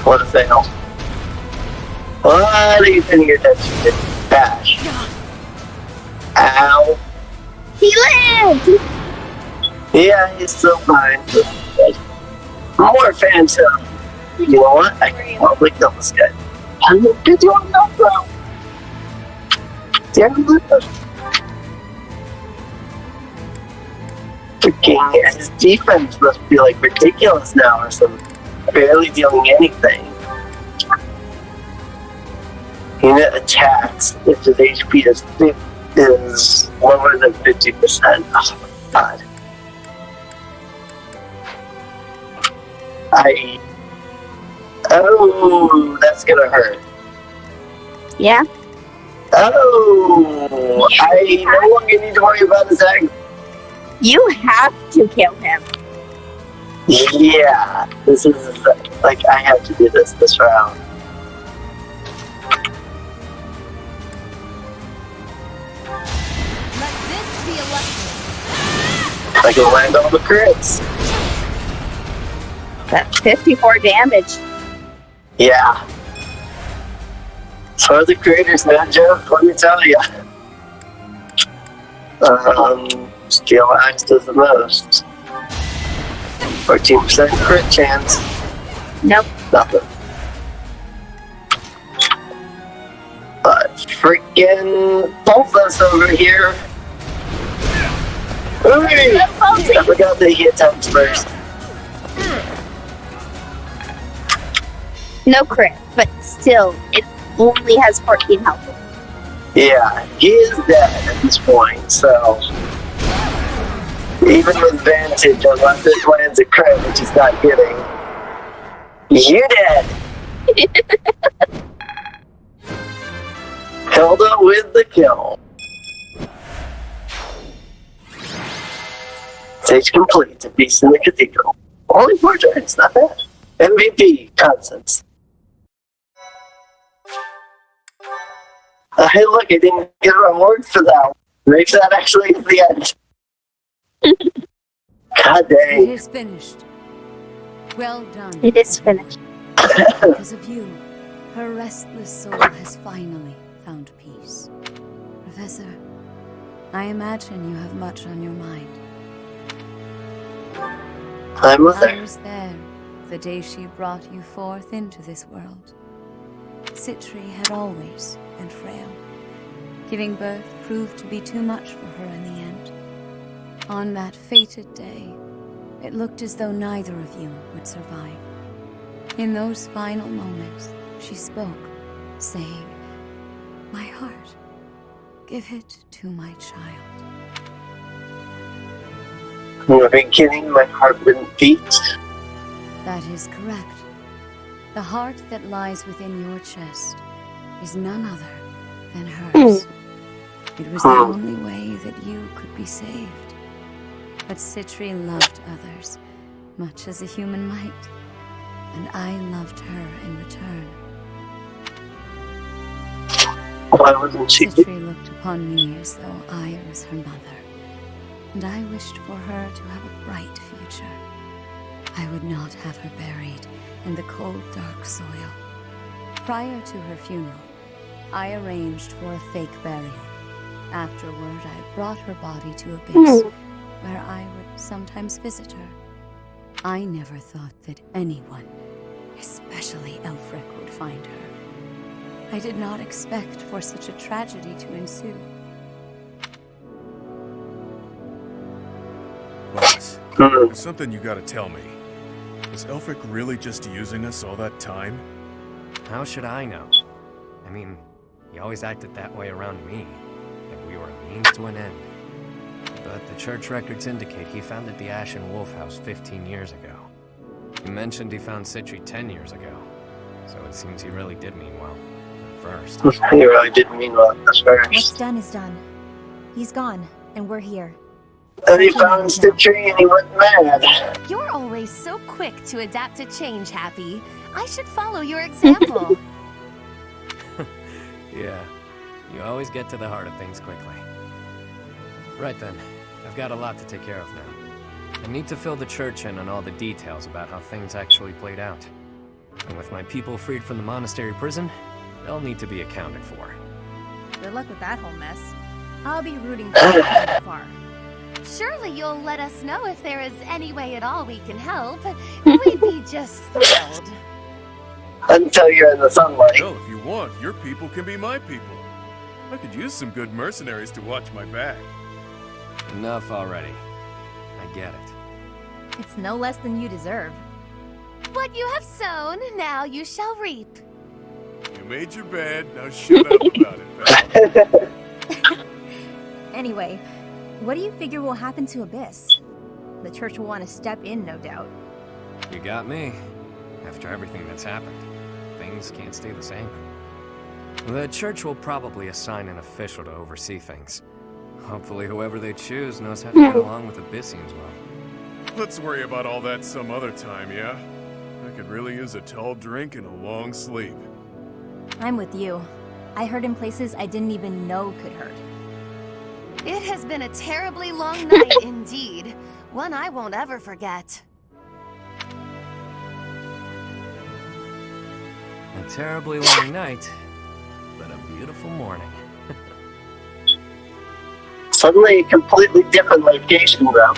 Speaker 1: What a fail. What are you paying your attention to? Bash. Ow.
Speaker 2: He lived!
Speaker 1: Yeah, he's still fine. More phantom. You know what? I can probably kill this guy. I'm gonna get you on no bro. Damn it. Freaking, his defense must be like ridiculous now or something. Barely dealing anything. Unit attacks if his HP is lower than 50%. Oh my god. Oh, that's gonna hurt.
Speaker 2: Yeah.
Speaker 1: Oh, I no longer need to worry about his anger.
Speaker 2: You have to kill him.
Speaker 1: Yeah, this is like I have to do this round.
Speaker 3: Let this be a lesson.
Speaker 1: I can land all the crits.
Speaker 2: That's 54 damage.
Speaker 1: Yeah. So the creators, no joke, let me tell you. Steel Axe does the most. 14% crit chance.
Speaker 2: Nope.
Speaker 1: Nothing. But freaking Pulphus over here. Ooh, I forgot that he attacks first.
Speaker 2: No crit, but still, it only has 14 health.
Speaker 1: Yeah, he is dead at this point, so even with advantage, unless it lands a crit, which he's not getting, you're dead. Hilda with the kill. Stage complete. To Beast in the Cathedral. Only 4 turns, not bad. MVP, Constance. Hey, look, I didn't get a reward for that. Maybe that actually is the end. God dang.
Speaker 7: It is finished. Well done.
Speaker 2: It is finished.
Speaker 7: Because of you, her restless soul has finally found peace. Professor, I imagine you have much on your mind.
Speaker 1: I'm with
Speaker 7: I
Speaker 1: her.
Speaker 7: was there the day she brought you forth into this world. Citri had always been frail. Giving birth proved to be too much for her in the end. On that fated day, it looked as though neither of you would survive. In those final moments, she spoke, saying, "My heart, give it to my child."
Speaker 1: From the beginning, my heart wouldn't beat.
Speaker 7: That is correct. The heart that lies within your chest is none other than hers. It was the only way that you could be saved. But Citri loved others, much as a human might, and I loved her in return.
Speaker 1: Why wasn't she?
Speaker 7: Citri looked upon me as though I was her mother, and I wished for her to have a bright future. I would not have her buried in the cold, dark soil. Prior to her funeral, I arranged for a fake burial. Afterward, I brought her body to Abyss, where I would sometimes visit her. I never thought that anyone, especially Elfric, would find her. I did not expect for such a tragedy to ensue.
Speaker 10: Boss, there's something you gotta tell me. Was Elfric really just using us all that time?
Speaker 8: How should I know? I mean, he always acted that way around me, like we were a means to an end. But the church records indicate he founded the Ashen Wolf House 15 years ago. He mentioned he found Citri 10 years ago, so it seems he really did mean well. At first.
Speaker 1: He really didn't mean well at first.
Speaker 9: What's done is done. He's gone, and we're here.
Speaker 1: And he found Stitchery and he went mad.
Speaker 3: You're always so quick to adapt to change, Happy. I should follow your example.
Speaker 8: Yeah, you always get to the heart of things quickly. Right then, I've got a lot to take care of now. I need to fill the church in on all the details about how things actually played out. And with my people freed from the monastery prison, they'll need to be accounted for.
Speaker 9: Good luck with that whole mess. I'll be rooting for you from afar.
Speaker 3: Surely you'll let us know if there is any way at all we can help. We'd be just thrilled.
Speaker 1: Until you're in the sunlight.
Speaker 10: Well, if you want, your people can be my people. I could use some good mercenaries to watch my back.
Speaker 8: Enough already. I get it.
Speaker 9: It's no less than you deserve.
Speaker 3: What you have sown, now you shall reap.
Speaker 10: You made your bed, now shut up about it, pal.
Speaker 9: Anyway, what do you figure will happen to Abyss? The church will want to step in, no doubt.
Speaker 8: You got me. After everything that's happened, things can't stay the same. The church will probably assign an official to oversee things. Hopefully whoever they choose knows how to get along with Abyssians well.
Speaker 10: Let's worry about all that some other time, yeah? I could really use a tall drink and a long sleep.
Speaker 9: I'm with you. I hurt in places I didn't even know could hurt.
Speaker 3: It has been a terribly long night indeed. One I won't ever forget.
Speaker 8: A terribly long night, but a beautiful morning.
Speaker 1: Suddenly a completely different location, bro.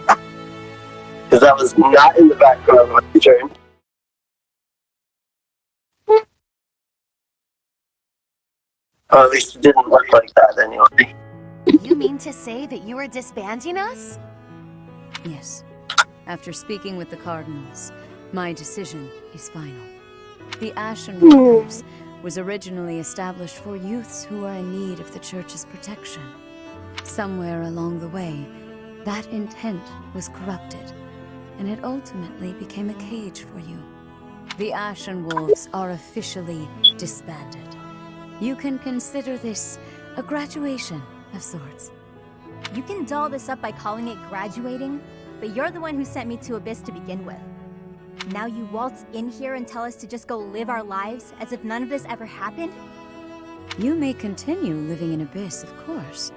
Speaker 1: Because that was not in the background when you turned. Or at least it didn't look like that anyway.
Speaker 3: You mean to say that you are disbanding us?
Speaker 7: Yes. After speaking with the cardinals, my decision is final. The Ashen Wolf House was originally established for youths who are in need of the church's protection. Somewhere along the way, that intent was corrupted, and it ultimately became a cage for you. The Ashen Wolves are officially disbanded. You can consider this a graduation of sorts.
Speaker 9: You can doll this up by calling it graduating, but you're the one who sent me to Abyss to begin with. Now you waltz in here and tell us to just go live our lives as if none of this ever happened?
Speaker 7: You may continue living in Abyss, of course.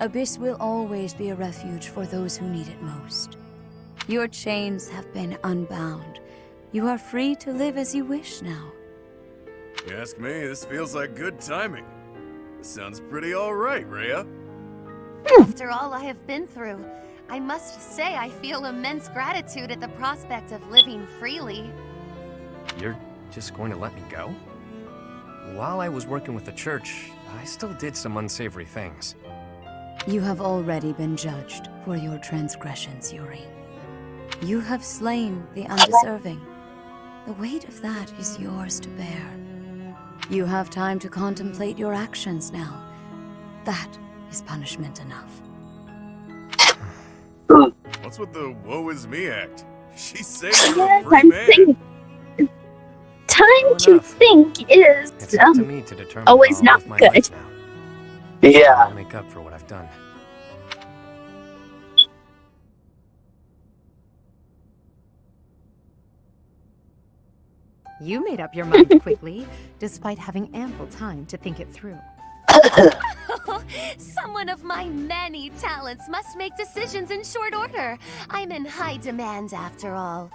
Speaker 7: Abyss will always be a refuge for those who need it most. Your chains have been unbound. You are free to live as you wish now.
Speaker 10: You ask me, this feels like good timing. This sounds pretty alright, Rhea.
Speaker 3: After all I have been through, I must say I feel immense gratitude at the prospect of living freely.
Speaker 8: You're just going to let me go? While I was working with the church, I still did some unsavory things.
Speaker 7: You have already been judged for your transgressions, Yuri. You have slain the undeserving. The weight of that is yours to bear. You have time to contemplate your actions now. That is punishment enough.
Speaker 10: What's with the woe is me act? She saved you a free man.
Speaker 2: Time to think is
Speaker 8: It's up to me to determine
Speaker 2: always
Speaker 8: how I'll
Speaker 2: not
Speaker 8: live my
Speaker 2: good.
Speaker 8: life now.
Speaker 1: Yeah.
Speaker 8: I'll make up for what I've done.
Speaker 11: You made up your mind quickly, despite having ample time to think it through.
Speaker 3: Someone of my many talents must make decisions in short order. I'm in high demand after all.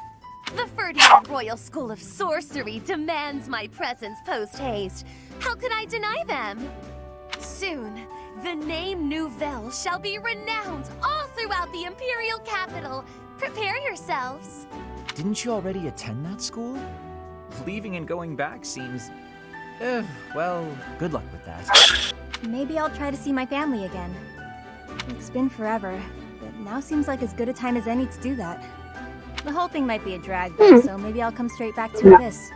Speaker 3: The Ferdinand Royal School of Sorcery demands my presence post-haste. How could I deny them? Soon, the name Nouvelle shall be renowned all throughout the Imperial capital. Prepare yourselves.
Speaker 5: Didn't you already attend that school? Leaving and going back seems... well, good luck with that.
Speaker 9: Maybe I'll try to see my family again. It's been forever, but now seems like as good a time as any to do that. The whole thing might be a drag, though, so maybe I'll come straight back to Abyss.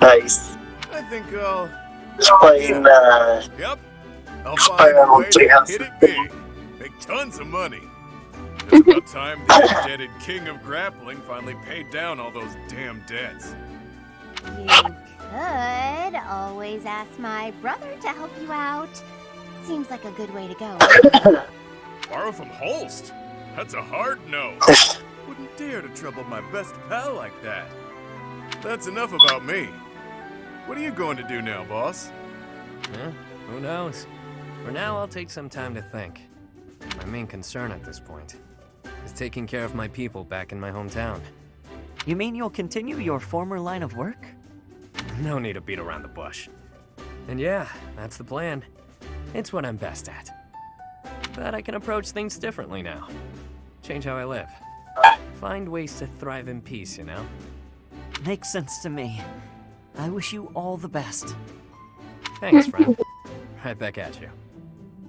Speaker 1: Nice.
Speaker 10: I think I'll...
Speaker 1: Playing,
Speaker 10: Yep. I'll
Speaker 1: Fire
Speaker 10: find a
Speaker 1: Emblem
Speaker 10: way
Speaker 1: Three
Speaker 10: to
Speaker 1: Houses.
Speaker 10: hit it big. Make tons of money. It's about time the indebted king of grappling finally paid down all those damn debts.
Speaker 12: You could always ask my brother to help you out. Seems like a good way to go.
Speaker 10: Borrow from Holst? That's a hard no. Wouldn't dare to trouble my best pal like that. That's enough about me. What are you going to do now, boss?
Speaker 8: Who knows? For now, I'll take some time to think. My main concern at this point is taking care of my people back in my hometown.
Speaker 11: You mean you'll continue your former line of work?
Speaker 8: No need to beat around the bush. And yeah, that's the plan. It's what I'm best at. But I can approach things differently now. Change how I live. Find ways to thrive in peace, you know?
Speaker 11: Makes sense to me. I wish you all the best.
Speaker 8: Thanks, friend. Right back at you.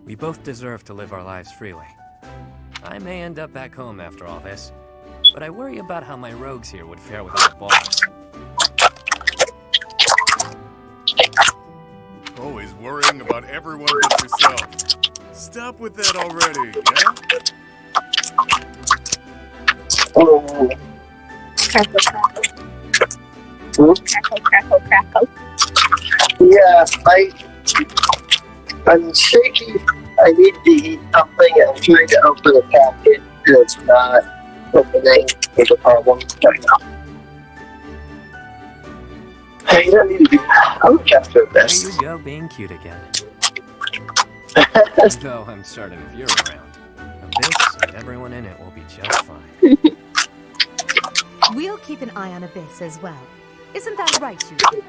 Speaker 8: We both deserve to live our lives freely. I may end up back home after all this, but I worry about how my rogues here would fare without a boss.
Speaker 10: Always worrying about everyone but yourself. Stop with that already, yeah?
Speaker 1: oh,
Speaker 2: Crackle, crackle. Crackle, crackle, crackle.
Speaker 1: yeah, I'm shaky. I need to eat something. I'm trying to open a packet, and it's not opening. It's a problem right now. Hey, you don't need to do that. I'll look after
Speaker 8: There
Speaker 1: this.
Speaker 8: you go, being cute again. Though I'm certain if you're around, Abyss and everyone in it will be just fine.
Speaker 11: We'll keep an eye on Abyss as well. Isn't that right, Yuki?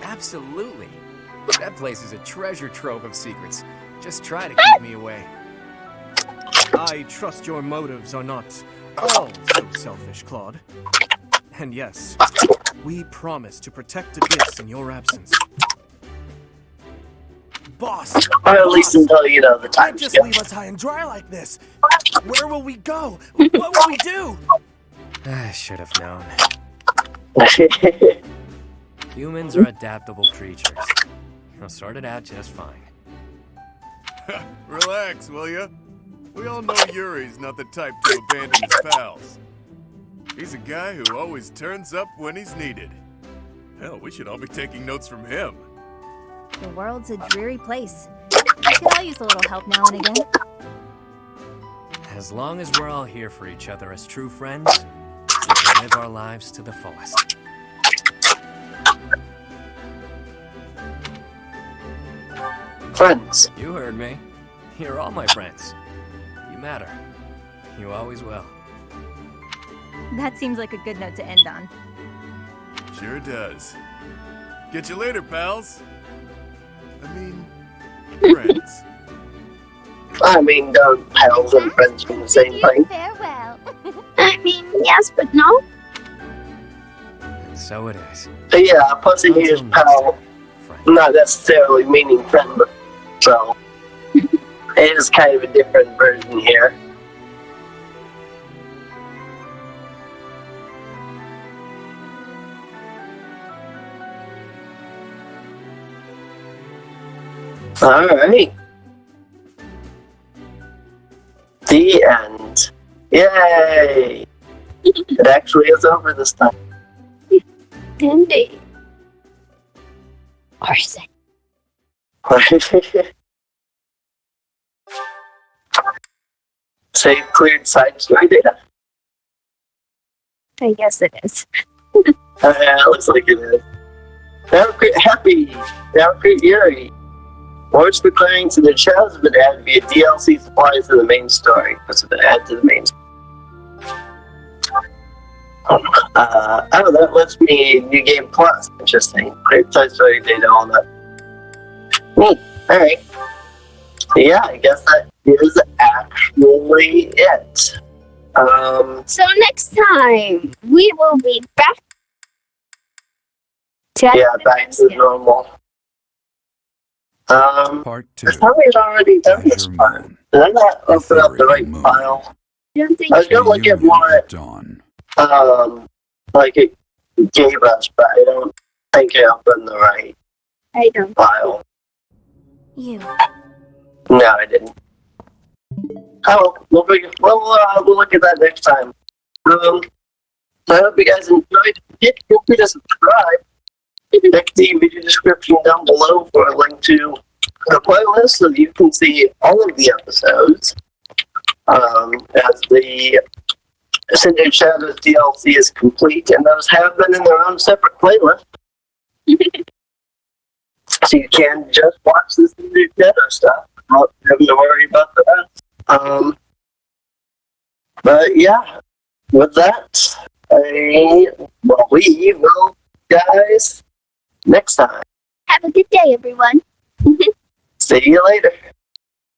Speaker 8: Absolutely. That place is a treasure trove of secrets. Just try to keep me away.
Speaker 4: I trust your motives are not all so selfish, Claude. And yes, we promise to protect Abyss in your absence. Boss!
Speaker 1: Or at least until, you know, the time
Speaker 4: Can't just
Speaker 1: skip.
Speaker 4: leave us high and dry like this. Where will we go? What will we do?
Speaker 8: I should have known. Humans are adaptable creatures. I'll sort it out just fine.
Speaker 10: Relax, will ya? We all know Yuri's not the type to abandon his pals. He's a guy who always turns up when he's needed. Hell, we should all be taking notes from him.
Speaker 9: The world's a dreary place. I could all use a little help now and again.
Speaker 8: As long as we're all here for each other as true friends, we can live our lives to the fullest.
Speaker 1: Friends.
Speaker 8: You heard me. You're all my friends. You matter. You always will.
Speaker 9: That seems like a good note to end on.
Speaker 10: Sure does. Get you later, pals. I mean, friends.
Speaker 1: I mean, don't pals and friends mean the same thing?
Speaker 12: Farewell.
Speaker 2: I mean, yes, but no.
Speaker 8: And so it is.
Speaker 1: But yeah, pussy here's pal,
Speaker 8: Friend.
Speaker 1: not necessarily meaning friend, but so. It is kind of a different version here. Alright. The end. Yay! It actually is over this time.
Speaker 2: Indeed. Or is it?
Speaker 1: Save cleared side story data.
Speaker 2: I guess it is.
Speaker 1: It looks like it is. Have a great year. Words declaring to the shadows have been added via DLC supplies to the main story. What's been added to the main story? Oh, that lets me New Game Plus. Interesting. Great Toy Story data on that. Neat. Alright. Yeah, I guess that is actually it.
Speaker 2: So next time, we will be back.
Speaker 1: Back to normal.
Speaker 13: Part 2.
Speaker 1: I thought we'd already done this part. Did I not open up the right file?
Speaker 2: I don't think
Speaker 1: I was gonna look at what, like it gave us, but I don't think I opened the right file.
Speaker 9: You.
Speaker 1: No, I didn't. Oh, we'll look at that next time. I hope you guys enjoyed. Feel free to subscribe. Check the video description down below for a link to the playlist so you can see all of the episodes. As the Cindered Shadows DLC is complete, and those have been in their own separate playlist. So you can just watch the Cindered Shadows stuff without having to worry about the rest. But yeah, with that, we will, guys, next time.
Speaker 2: Have a good day, everyone.
Speaker 1: See you later.